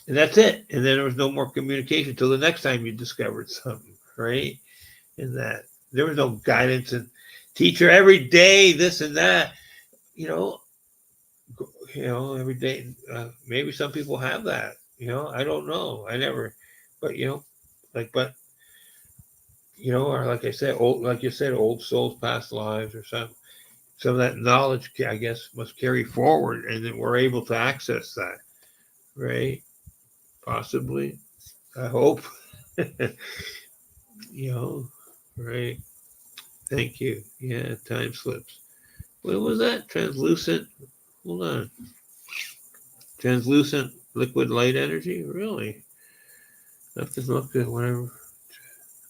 And that's it. And then there was no more communication until the next time you discovered something, right? And that there was no guidance and teacher every day, this and that, you know, every day. Maybe some people have that, I don't know. I never, but, but, or like I said, like you said, old souls, past lives or something. Some of that knowledge, I guess, must carry forward, and then we're able to access that, right? Possibly. I hope. Right. Thank you. Yeah, time slips. What was that? Translucent. Hold on. Translucent liquid light energy? Really? I have to look at whatever.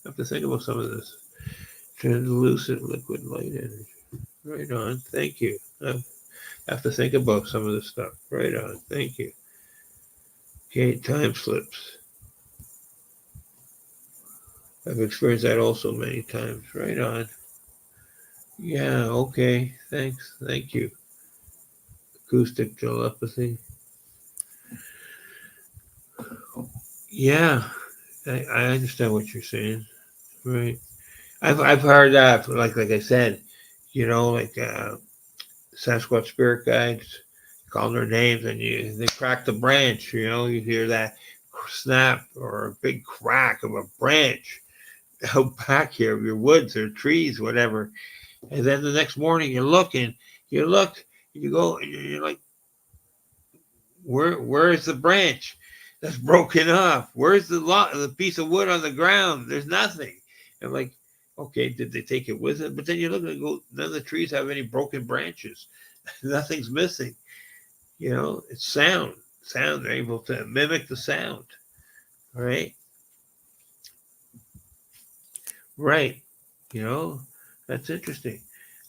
I have to think about some of this. Translucent liquid light energy. Right on. Thank you. I have to think about some of this stuff. Right on. Thank you. Okay, time slips. I've experienced that also many times. Right on. Yeah, okay. Thanks. Thank you. Acoustic telepathy. Yeah, I understand what you're saying. Right. I've heard that, like I said, like Sasquatch spirit guides, call their names, and they crack the branch. You hear that snap or a big crack of a branch out back here of your woods or trees, whatever. And then the next morning you look, you go, and you're like, where's the branch that's broken off? Where's the piece of wood on the ground? There's nothing. I'm like, okay, did they take it with them? But then you look and go, none of the trees have any broken branches. Nothing's missing. It's sound. Sound. They're able to mimic the sound. Right? Right. You know, that's interesting.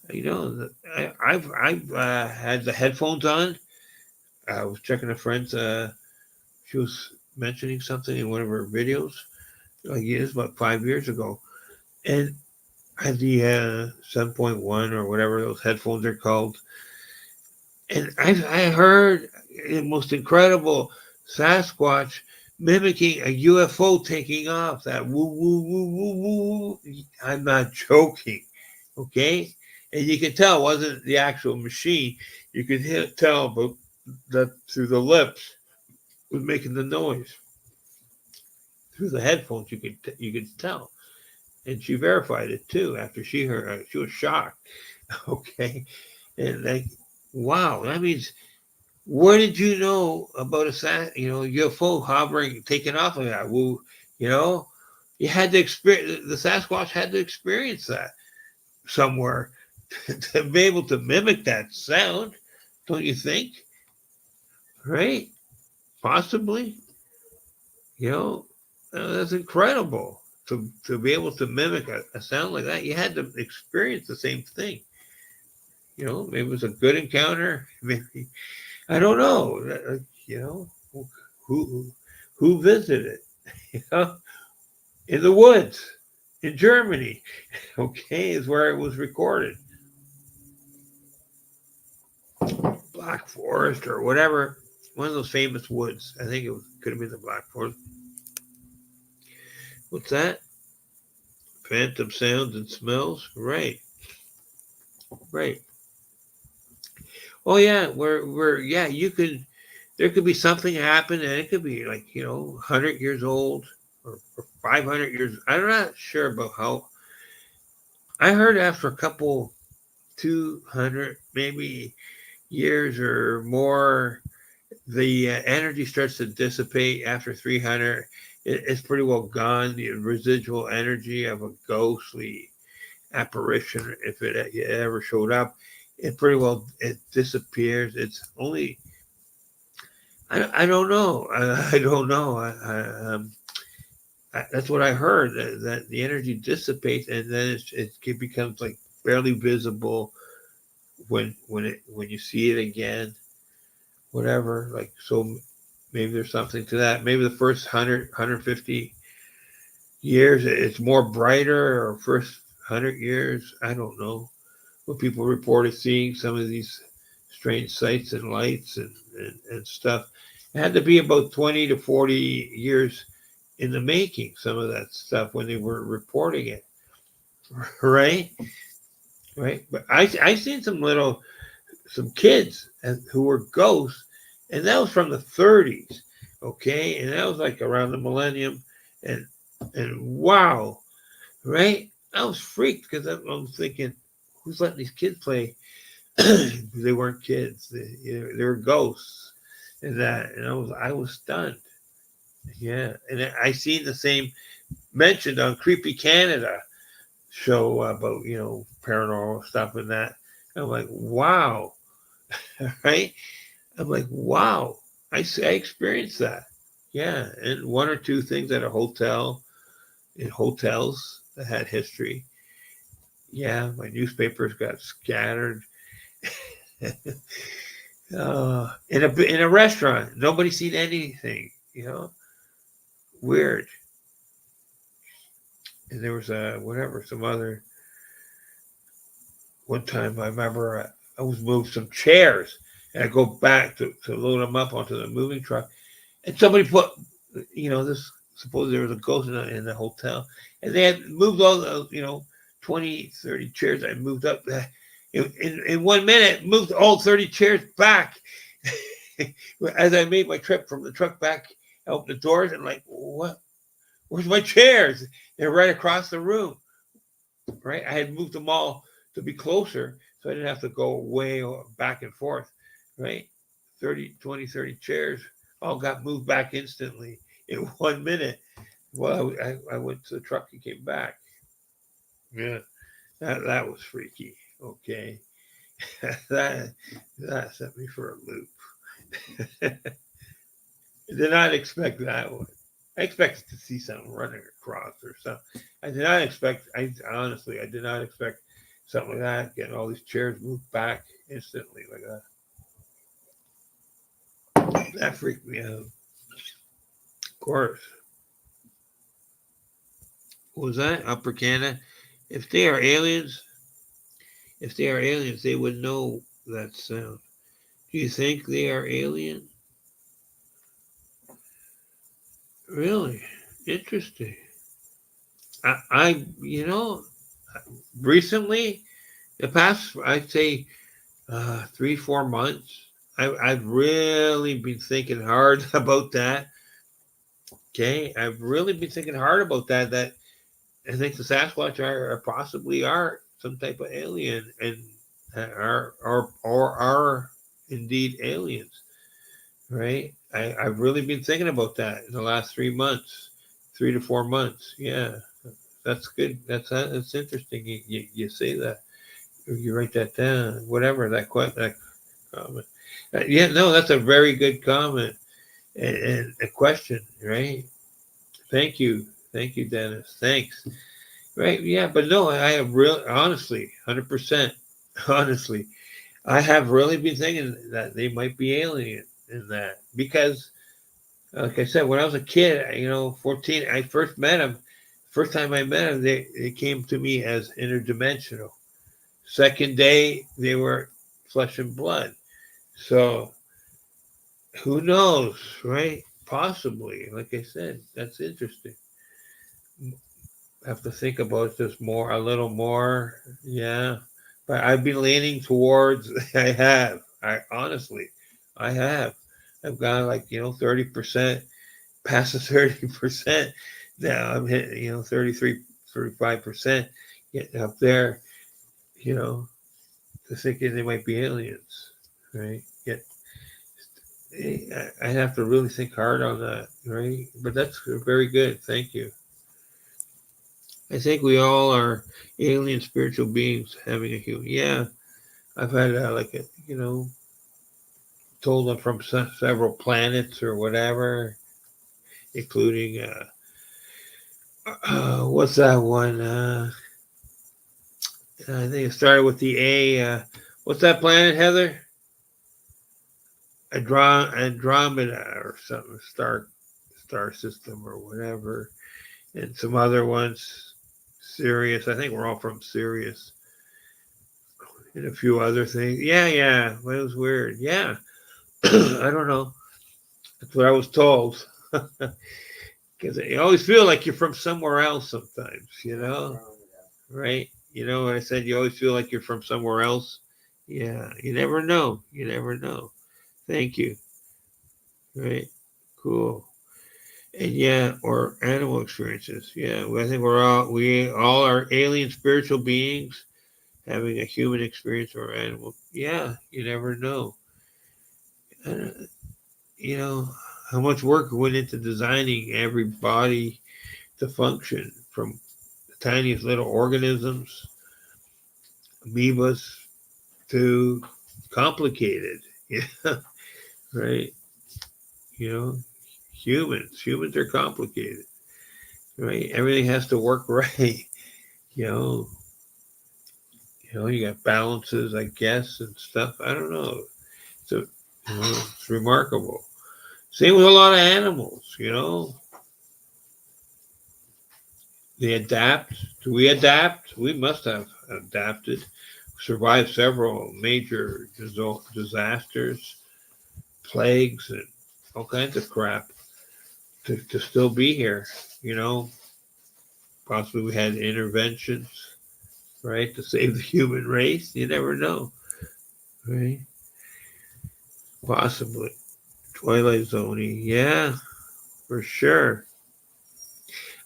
I've had the headphones on. I was checking a friend's. She was mentioning something in one of her videos, like years about 5 years ago, and I had the 7.1 or whatever those headphones are called, and I heard the most incredible Sasquatch mimicking a UFO taking off. That woo woo woo woo woo. I'm not joking, okay? And you could tell it wasn't the actual machine. You could tell, but that through the lips was making the noise. Through the headphones, you could tell, and she verified it too. After she heard, she was shocked. Okay, and like, wow, that means what did you know about UFO hovering, taking off like that? Well, you know, you had to experience the Sasquatch had to experience that somewhere to be able to mimic that sound, don't you think? Right? Possibly. You know, that's incredible to be able to mimic a sound like that. You had to experience the same thing. Maybe it was a good encounter. Maybe I don't know. You know, who who visited? You know, in the woods in Germany. Okay, is where it was recorded. Black Forest or whatever, one of those famous woods. I think could have been the Black Forest. What's that? Phantom sounds and smells. Right, right. Oh yeah, we're yeah. You could there could be something happen, and it could be like 100 years old or 500 years. I'm not sure about how. I heard after a couple 200 maybe years or more, the energy starts to dissipate after 300. It's pretty well gone. The residual energy of a ghostly apparition, if it ever showed up, it pretty well it disappears. It's only I don't know. I don't know. That's what I heard. That the energy dissipates and then it becomes like barely visible when you see it again. Whatever. Like so, maybe there's something to that. Maybe the first 100, 150 years it's more brighter, or first 100 years. I don't know. But people reported seeing some of these strange sights and lights and stuff. It had to be about 20 to 40 years in the making, some of that stuff when they were reporting it. Right? Right. But I seen some kids who were ghosts, and that was from the 30s. Okay. And that was like around the millennium. And and wow, right? I was freaked because I'm thinking, who's letting these kids play? They weren't kids. They were ghosts, and that. And I was stunned. Yeah, and I seen the same mentioned on Creepy Canada show about paranormal stuff and that. I'm like, wow, right? I'm like, wow. I experienced that. Yeah, and one or two things at a hotel. in hotels that had history. Yeah, my newspapers got scattered. In a restaurant, nobody seen anything. Weird. And there was some other. One time I remember I was moved some chairs, and I go back to load them up onto the moving truck, and somebody put, this. Suppose there was a ghost in the hotel, and they had moved all the 20, 30 chairs. I moved up in 1 minute, moved all 30 chairs back. As I made my trip from the truck back, I opened the doors and like, what? Where's my chairs? They're right across the room. Right, I had moved them all to be closer, so I didn't have to go way back and forth. Right, 30 chairs all got moved back instantly in 1 minute. Well, I went to the truck and came back. Yeah, that was freaky. Okay, that that sent me for a loop. I did not expect that one. I expected to see something running across or something. I did not expect. I did not expect something like that. Getting all these chairs moved back instantly like that. That freaked me out. Of course. What was that? Upper Canada. If they are aliens, they would know that sound. Do you think they are alien? Really interesting. I recently, the past, I'd say 3, 4 months, I've really been thinking hard about that. Okay, I've really been thinking hard about that. That I think the Sasquatch are possibly are some type of alien, and are indeed aliens, right? I've really been thinking about that in the last 3 months, 3 to 4 months. Yeah, that's good. That's interesting. You say that. You write that down. Whatever that comment. Yeah, no, that's a very good comment and a question, right? Thank you, Dennis. Thanks. Right? Yeah, but no, I have real honestly, 100%. Honestly, I have really been thinking that they might be alien in that because, like I said, when I was a kid, 14, I first met them. First time I met them, they came to me as interdimensional. Second day, they were flesh and blood. So who knows, right? Possibly. Like I said, that's interesting. Have to think about this a little more. Yeah. But I've been leaning towards, I have. I have. I've gone like, 30%, past the 30%. Now I'm hitting, 33, 35%, getting up there, you know, to thinking they might be aliens, right? Yet I have to really think hard on that, right? But that's very good. Thank you. I think we all are alien spiritual beings having a human. Yeah, I've had told them from several planets or whatever, including what's that one? I think it started with the A. What's that planet, Heather? Andromeda or something, star system or whatever, and some other ones. Sirius. I think we're all from Sirius, and a few other things. Yeah, yeah. Well, it was weird. Yeah, I don't know. That's what I was told. Because you always feel like you're from somewhere else sometimes, right? You know what I said? You always feel like you're from somewhere else. Yeah, you never know. You never know. Thank you. Right? Cool. And yeah, or animal experiences. Yeah, I think we all are alien spiritual beings having a human experience or animal. Yeah, you never know. Uh, you know how much work went into designing every body to function from the tiniest little organisms, amoebas, to complicated. Yeah, right. You know, humans are complicated. right? Everything has to work right. You know, you got balances, I guess, and stuff. I don't know. So, it's remarkable. Same with a lot of animals. They adapt. Do we adapt? We must have adapted. Survived several major disasters, plagues, and all kinds of crap to still be here. You know, Possibly we had interventions, right, to save the human race. You never know, right? Possibly. Twilight Zone, yeah, for sure.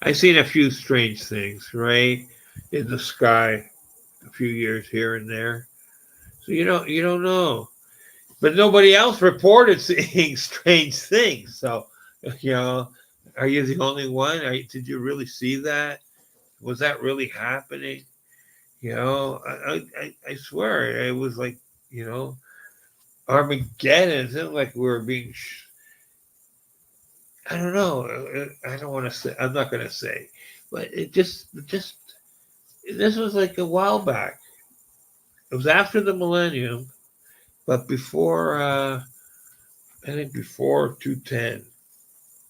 I've seen a few strange things, right, in the sky, a few years here and there. So you don't know, but nobody else reported seeing strange things. So, you know, are you the only one? Did you really see that? Was that really happening? I swear it was like, you know, Armageddon. It seemed like we were being. I don't know. I don't want to say. I'm not going to say, but it just. This was like a while back. It was after the millennium, but before. I think before 210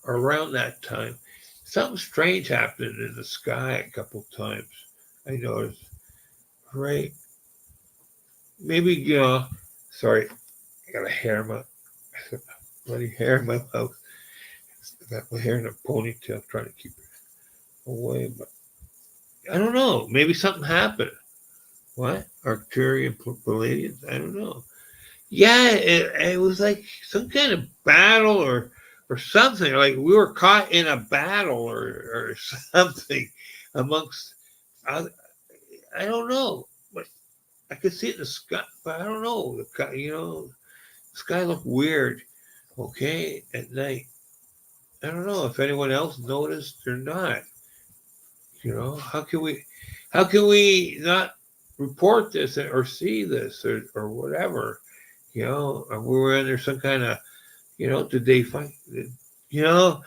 or around that time, something strange happened in the sky a couple times. I noticed. Right? Maybe Sorry, I got a hair in my bloody hair in my mouth. I got my hair in a ponytail, trying to keep it away. But I don't know. Maybe something happened. What? Arcturian Palladians? I don't know. Yeah, it was like some kind of battle or something. Like we were caught in a battle or something amongst. I, I don't know, but I could see it in the sky. But I don't know. The sky looked weird. Okay, at night. I don't know if anyone else noticed or not. How can we not report this or see this or whatever? Or we were under some kind of, did they find, you know,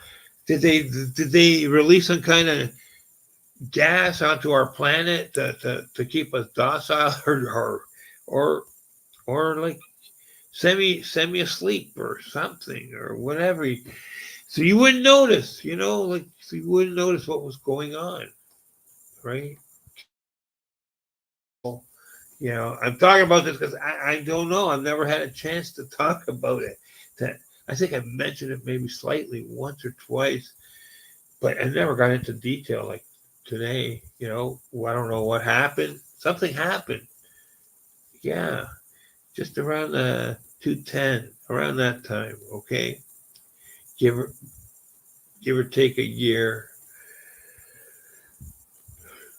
did they release some kind of gas onto our planet to keep us docile or or like semi asleep or something or whatever? So you wouldn't notice, so you wouldn't notice what was going on, right? I'm talking about this because I don't know. I've never had a chance to talk about it. That I think I mentioned it maybe slightly once or twice, but I never got into detail like today. I don't know what happened. Something happened. Yeah, just around the 210, around that time. Okay, give or give or take a year.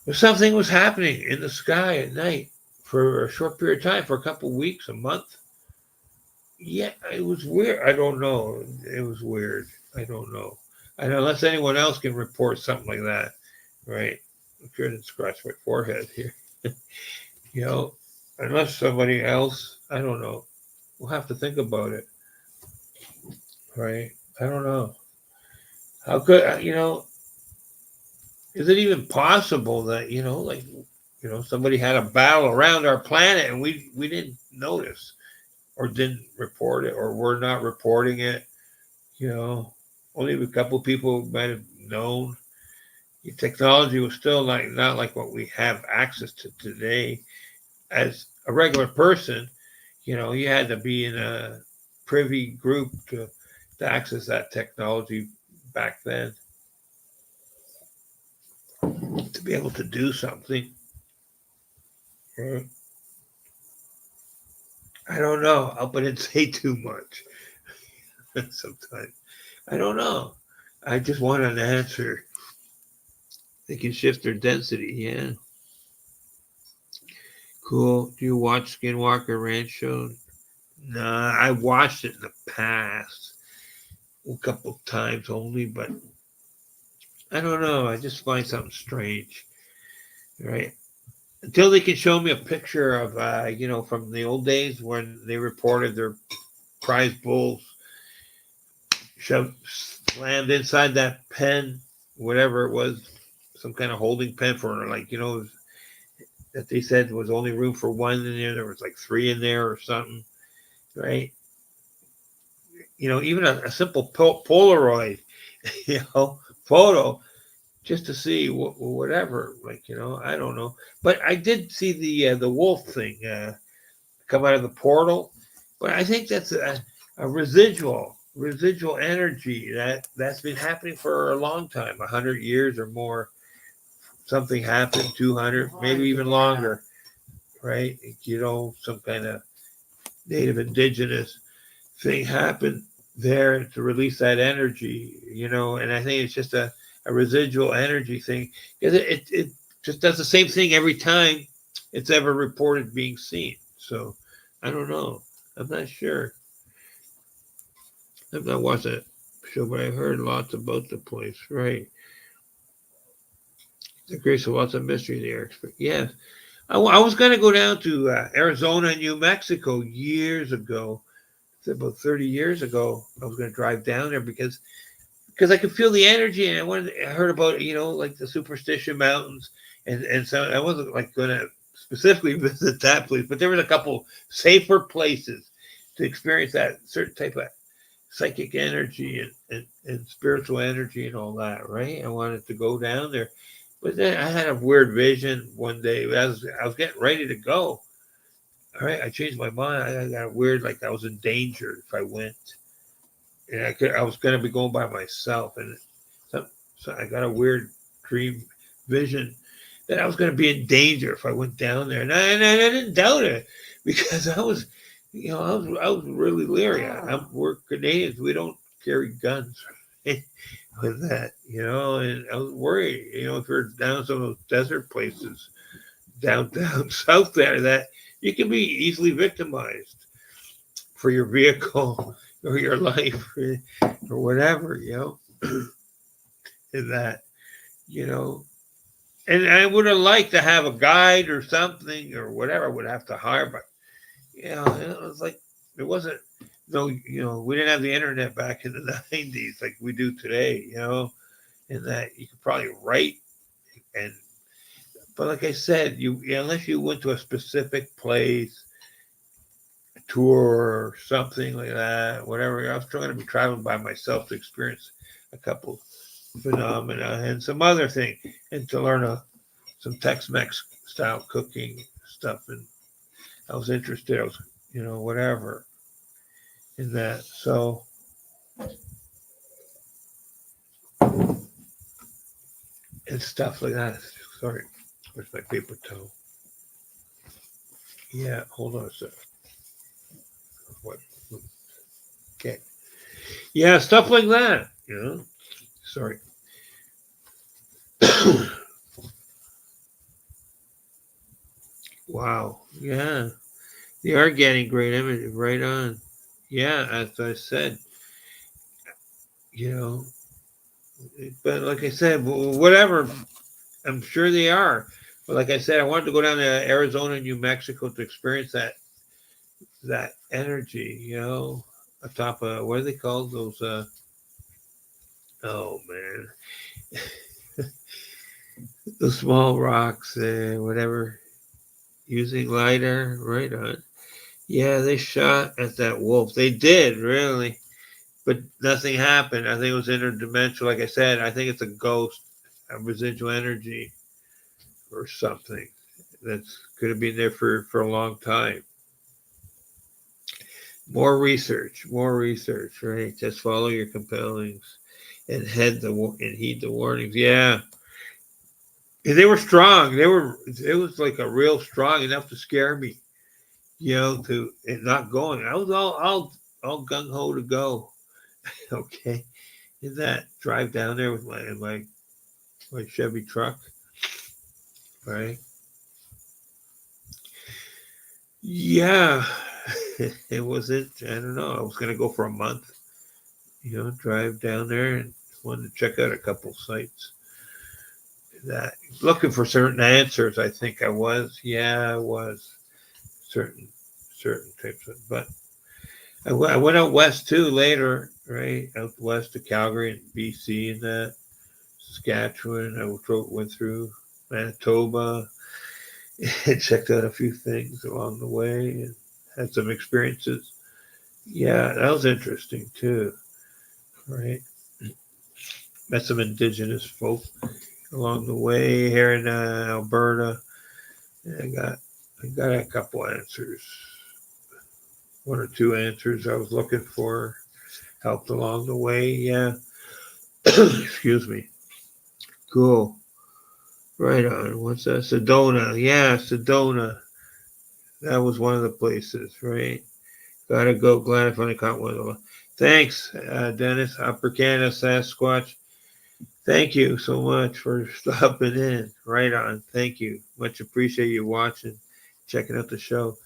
But something was happening in the sky at night for a short period of time, for a couple of weeks, a month. Yeah, it was weird. I don't know. It was weird. I don't know. And unless anyone else can report something like that, right? I'm sure I didn't scratch my forehead here. you know, Unless somebody else, I don't know. We'll have to think about it, right? I don't know. How could Is it even possible that somebody had a battle around our planet and we didn't notice or didn't report it or we're not reporting it? You know, Only a couple of people might have known. The technology was still not like what we have access to today. As a regular person, you had to be in a privy group to access that technology back then to be able to do something. Right? I don't know. I hope I didn't say too much. Sometimes I don't know. I just want an answer. They can shift their density. Yeah, cool. Do you watch Skinwalker Ranch show? Nah, I watched it in the past a couple of times only, but I don't know. I just find something strange, right? Until they can show me a picture of, from the old days when they reported their prize bulls shoved, slammed inside that pen whatever it was, some kind of holding pen for, like, that they said was only room for one in there. There was like three in there or something, right? Even a simple Polaroid, photo, just to see whatever, like, I don't know. But I did see the wolf thing come out of the portal, but I think that's a residual energy that's been happening for a long time, 100 years or more. Something happened, 200, maybe even longer, right? Some kind of native indigenous thing happened there to release that energy, and I think it's just a residual energy thing, because it just does the same thing every time it's ever reported being seen. So I don't know. I'm not sure. I've not watched that show, but I've heard lots about the place, right? The grace of lots of mystery there. Yeah. I was going to go down to Arizona and New Mexico years ago. About 30 years ago, I was going to drive down there because I could feel the energy, and I heard about like the Superstition Mountains, and so I wasn't like going to specifically visit that place, but there was a couple safer places to experience that certain type of psychic energy and spiritual energy and all that, right? I wanted to go down there, but then I had a weird vision one day. I was getting ready to go. All right, I changed my mind. I got weird, like I was in danger if I went, and I was going to be going by myself, and so I got a weird dream vision that I was going to be in danger if I went down there, and I didn't doubt it, because I was really leery. We're Canadians. We don't carry guns, right, with that, and I was worried, if you're down some of those desert places down south there, that you can be easily victimized for your vehicle or your life, or whatever, in that, you know. And I would have liked to have a guide or something or whatever I would have to hire, but it was like it wasn't no, we didn't have the internet back in the 90s like we do today, and that you could probably write, and but like I said, unless you went to a specific place, a tour or something like that, whatever. I was trying to be traveling by myself to experience a couple phenomena and some other thing, and to learn some Tex-Mex style cooking stuff. And I was interested. I was, whatever in that. So and stuff like that. Sorry, where's my paper towel? Yeah, hold on a sec. What? Okay. Yeah, stuff like that. Sorry. Wow. Yeah. They are getting great images. Right on. Yeah, as I said, you know, but like I said, whatever. I'm sure they are. But like I said, I wanted to go down to Arizona, New Mexico to experience that energy. Atop of what are they called? Those oh man, the small rocks, whatever. Using lidar, right on. Yeah, they shot at that wolf. They did really, but nothing happened. I think it was interdimensional. Like I said, I think it's a ghost, a residual energy, or something that's could have been there for a long time. More research, right? Just follow your compellings and heed the warnings. Yeah, and they were strong. It was like a real strong enough to scare me. To it not going. I was all gung ho to go. Okay, in that drive down there with my Chevy truck, right? Yeah, it wasn't. I don't know. I was gonna go for a month. Drive down there and wanted to check out a couple sites. That looking for certain answers. I think I was. Yeah, I was certain types of. But I went out west too later, right? Out west to Calgary and BC and that. Saskatchewan. Went through Manitoba and checked out a few things along the way and had some experiences. Yeah, that was interesting too, right? Met some indigenous folk along the way here in Alberta. And I got a couple answers, one or two answers I was looking for. Helped along the way. Yeah. Excuse me. Cool. Right on. What's that? Sedona. Yeah, Sedona. That was one of the places, right? Gotta go. Glad I finally caught one of them. Thanks, Dennis. Upper Canada Sasquatch. Thank you so much for stopping in. Right on. Thank you. Much appreciate you watching, checking out the show.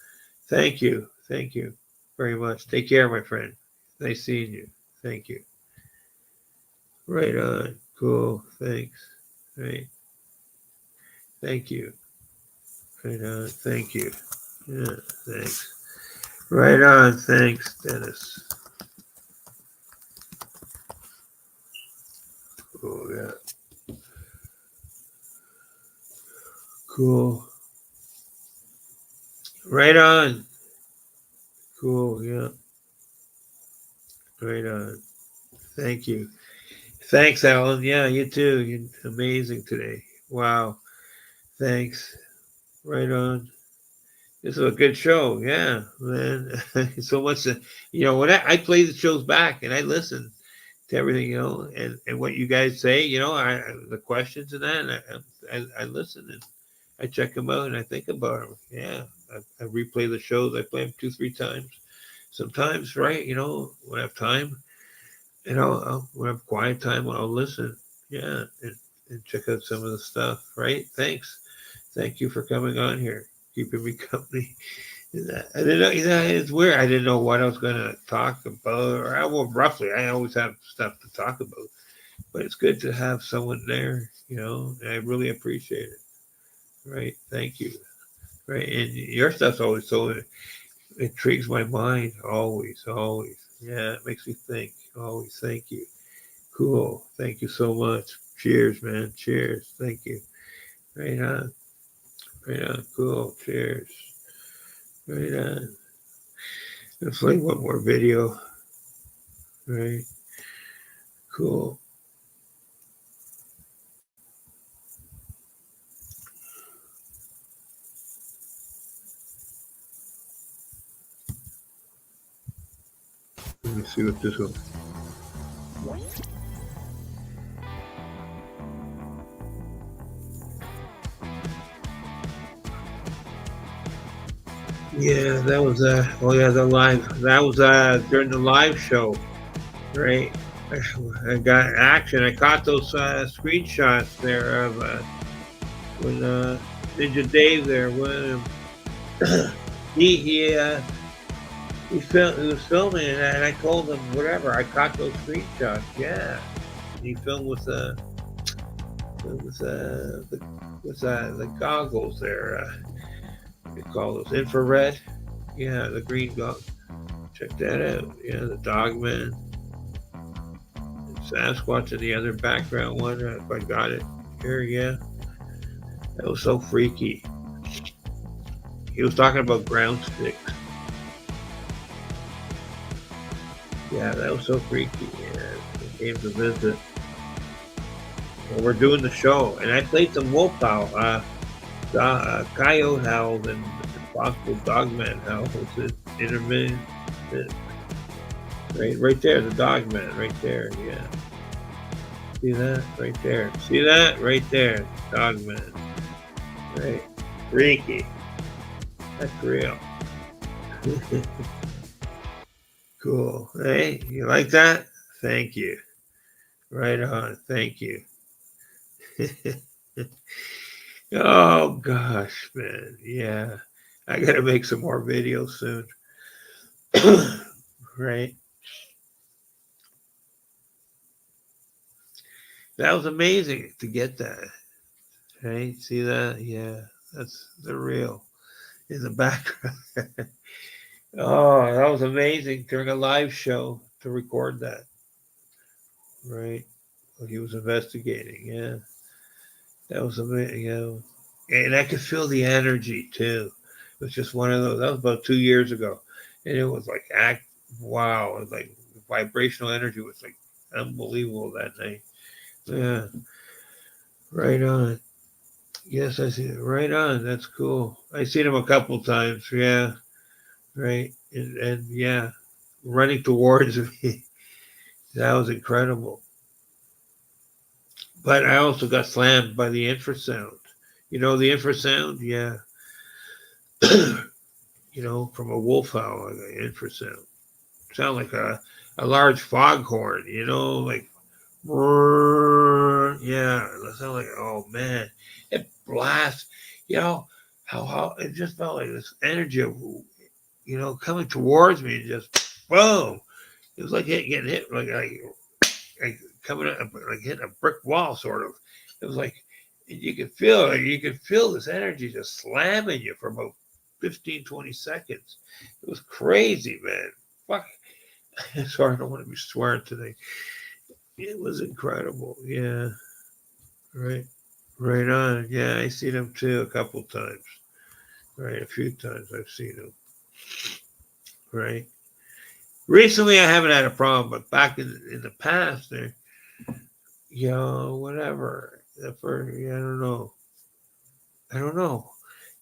Thank you. Thank you very much. Take care, my friend. Nice seeing you. Thank you. Right on. Cool. Thanks. Right. Thank you. Right on. Thank you. Yeah. Thanks. Right on. Thanks, Dennis. Oh, yeah. Cool. Right on. Cool. Yeah. Right on. Thank you. Thanks, Alan. Yeah, you too. You're amazing today. Wow. Thanks. Right on. This is a good show. Yeah, man. So much. When I play the shows back and I listen to everything, and what you guys say, the questions and that, and I listen and I check them out and I think about them. Yeah, I replay the shows. I play them 2, 3 times. Sometimes, right? When I have time, when I have quiet time, I'll listen. Yeah, and check out some of the stuff. Right? Thanks. Thank you for coming on here, keeping me company. I didn't know. It's weird. I didn't know what I was going to talk about, roughly. I always have stuff to talk about, but it's good to have someone there. And I really appreciate it. Right? Thank you. Right, and your stuff's always so intrigues my mind. Always, always. Yeah, it makes me think. Always. Thank you. Cool. Thank you so much. Cheers, man. Cheers. Thank you. Right on. Right on. Cool. Cheers. Right on. Let's play one more video. Right. Cool. Let me see what this one. Yeah, that was oh yeah, the live. That was during the live show, right? I got action. I caught those screenshots there of when Ninja Dave there when he he was filming and I told him whatever. I caught those screenshots. Yeah, he filmed with the goggles there. They call those infrared. Yeah, the green goggles. Check that out. Yeah, the Dogman, Sasquatch, and the other background one. If I got it here, yeah, that was so freaky. He was talking about ground sticks. Yeah, that was so freaky. Yeah, he came to visit. Well, we're doing the show, and I played some wolf howl, coyote howls, and possible dogman howls. It's intermittent. Right there, the dogman, right there. Yeah, see that right there. See that right there, dogman. Right, freaky. That's real. Cool. Hey, you like that? Thank you. Right on. Thank you. Oh gosh, man. Yeah. I gotta make some more videos soon. Right. That was amazing to get that. Right? See that? Yeah. That's the real in the background. Oh, that was amazing during a live show to record that. Right. he was investigating. Yeah, that was amazing. You know, and I could feel the energy too. It was just one of those. That was about 2 years ago, and it was like wow, it was like vibrational energy was like unbelievable that night. Yeah, right on. Yes, I see it. Right on. That's cool. I seen him a couple times. Yeah, right. And yeah, running towards me. That was incredible. But I also got slammed by the infrasound. You know the infrasound? Yeah. You know, from a wolf howl, like an infrasound. Sound like a large foghorn, you know, like yeah, it sound like oh man, it blasts. You know how it just felt like this energy of coming towards me, and just boom. It was like getting hit like coming up like hitting a brick wall, sort of. It was like you could feel this energy just slamming you for about 15, 20 seconds. It was crazy, man. Fuck. Sorry, I don't want to be swearing today. It was incredible. Yeah. Right. Right on. Yeah, I seen him too a couple times. Right. A few times I've seen him. Right. Recently I haven't had a problem, but back in the past there, whatever. Yeah, I don't know. I don't know.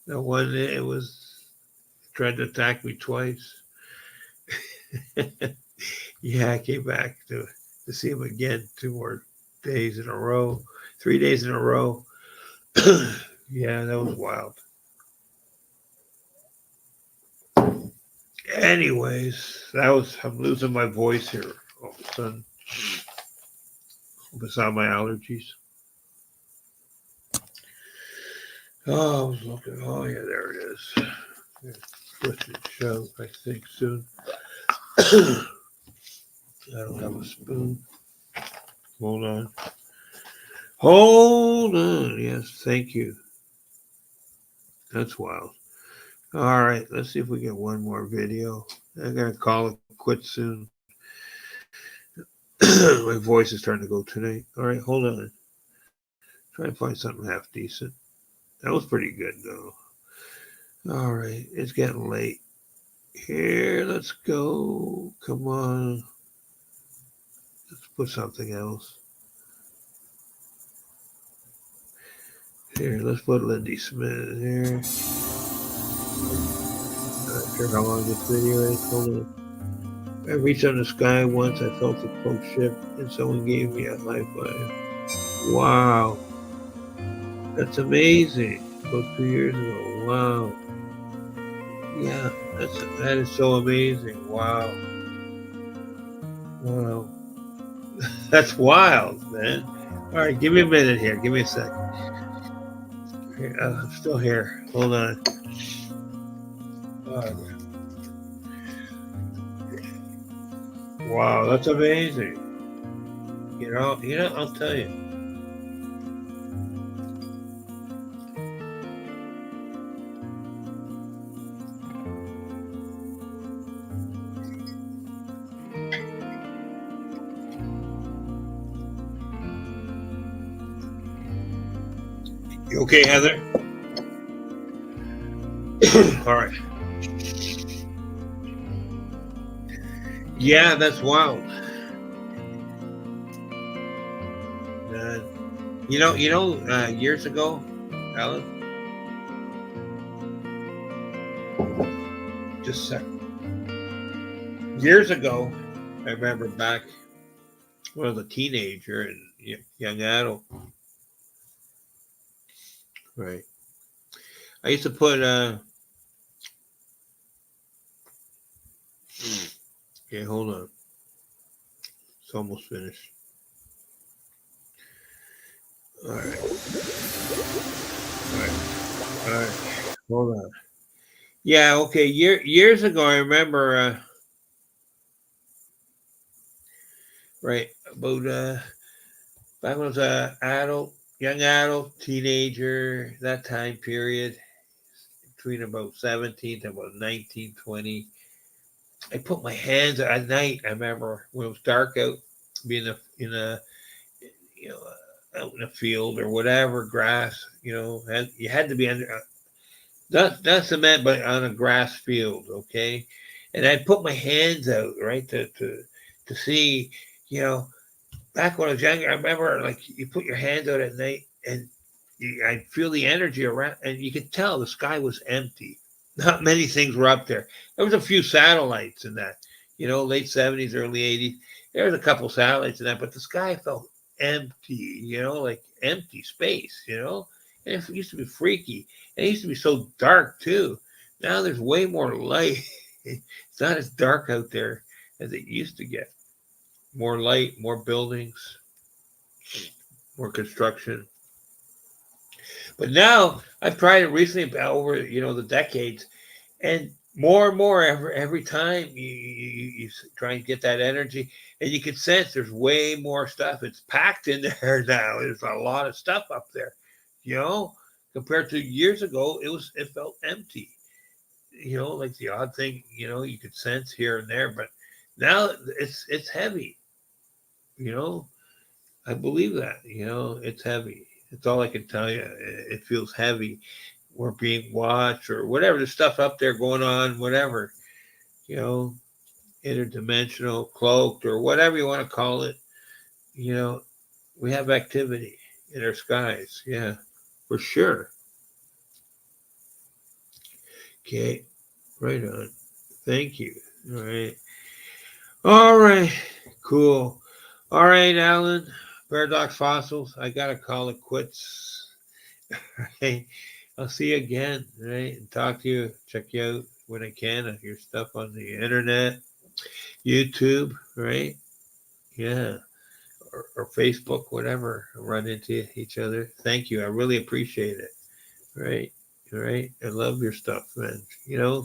The one it was tried to attack me twice. Yeah, I came back to see him again 2 more days in a row, 3 days in a row. Yeah, that was wild. Anyways, I'm losing my voice here all of a sudden. Besides my allergies. Oh, I was looking. Oh yeah, there it is. Push and shove. I think soon. I don't have a spoon. Hold on. Hold on. Yes, thank you. That's wild. All right, let's see if we get one more video. I gotta call it quit soon. My voice is starting to go tonight. All right, hold on. Try and find something half decent. That was pretty good though. All right, it's getting late. Here, let's go. Come on. Let's put something else. Here, let's put Lindy Smith here. Not sure how long this video is. Hold on. I reached on the sky once. I felt the cloak shift, and someone gave me a high five. Wow, that's amazing. About 2 years ago. Wow. Yeah, that is so amazing. Wow. Wow. That's wild, man. All right, give me a minute here. Give me a sec. Here, I'm still here. Hold on. Wow, that's amazing. I'll tell you. You okay, Heather? All right. Yeah, that's wild. Years ago, Alan, just a second. Years ago, I remember back when I was a teenager and young adult. Right. I used to put okay, hold on. It's almost finished. All right. All right. All right. Hold on. Yeah, okay. Years ago I remember right about back when I was a adult, young adult, teenager, that time period, between about 17 to about 19, 20. I put my hands at night. I remember when it was dark out, being in a out in a field or whatever, grass, you had to be under, not cement, but on a grass field, okay? And I'd put my hands out, right, to see, you know, back when I was younger, I remember like you put your hands out at night and I'd feel the energy around, and you could tell the sky was empty. Not many things were up there. There was a few satellites in that, late 70s, early 80s. There was a couple satellites in that, but the sky felt empty, like empty space, And it used to be freaky. And it used to be so dark too. Now there's way more light. It's not as dark out there as it used to get. More light, more buildings, more construction. But now I've tried it recently over the decades, and more every time you try and get that energy, and you can sense there's way more stuff. It's packed in there now. There's a lot of stuff up there, you know, compared to years ago. It felt empty. Like the odd thing you could sense here and there, but now it's heavy. You know, I believe that. It's heavy. It's all I can tell you. It feels heavy. We're being watched or whatever. There's stuff up there going on, whatever, you know, interdimensional, cloaked, or whatever you want to call it. You know, we have activity in our skies. Yeah, for sure. Okay, right on. Thank you. All right. All right. Cool. All right, Alan. Paradox Fossils. I got to call it quits. Hey, I'll see you again, right? And talk to you, check you out when I can of your stuff on the internet, YouTube, right? Yeah, or Facebook, whatever. Run into each other. Thank you. I really appreciate it. Right, right. I love your stuff, man.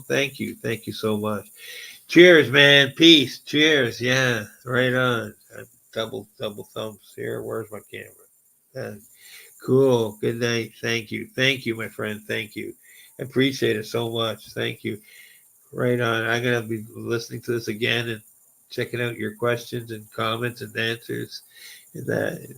Thank you. Thank you so much. Cheers, man. Peace. Cheers. Yeah, right on. Double thumbs here. Where's my camera? Cool. Good night. Thank you. Thank you, my friend. Thank you. I appreciate it so much. Thank you. Right on. I'm going to be listening to this again and checking out your questions and comments and answers and that.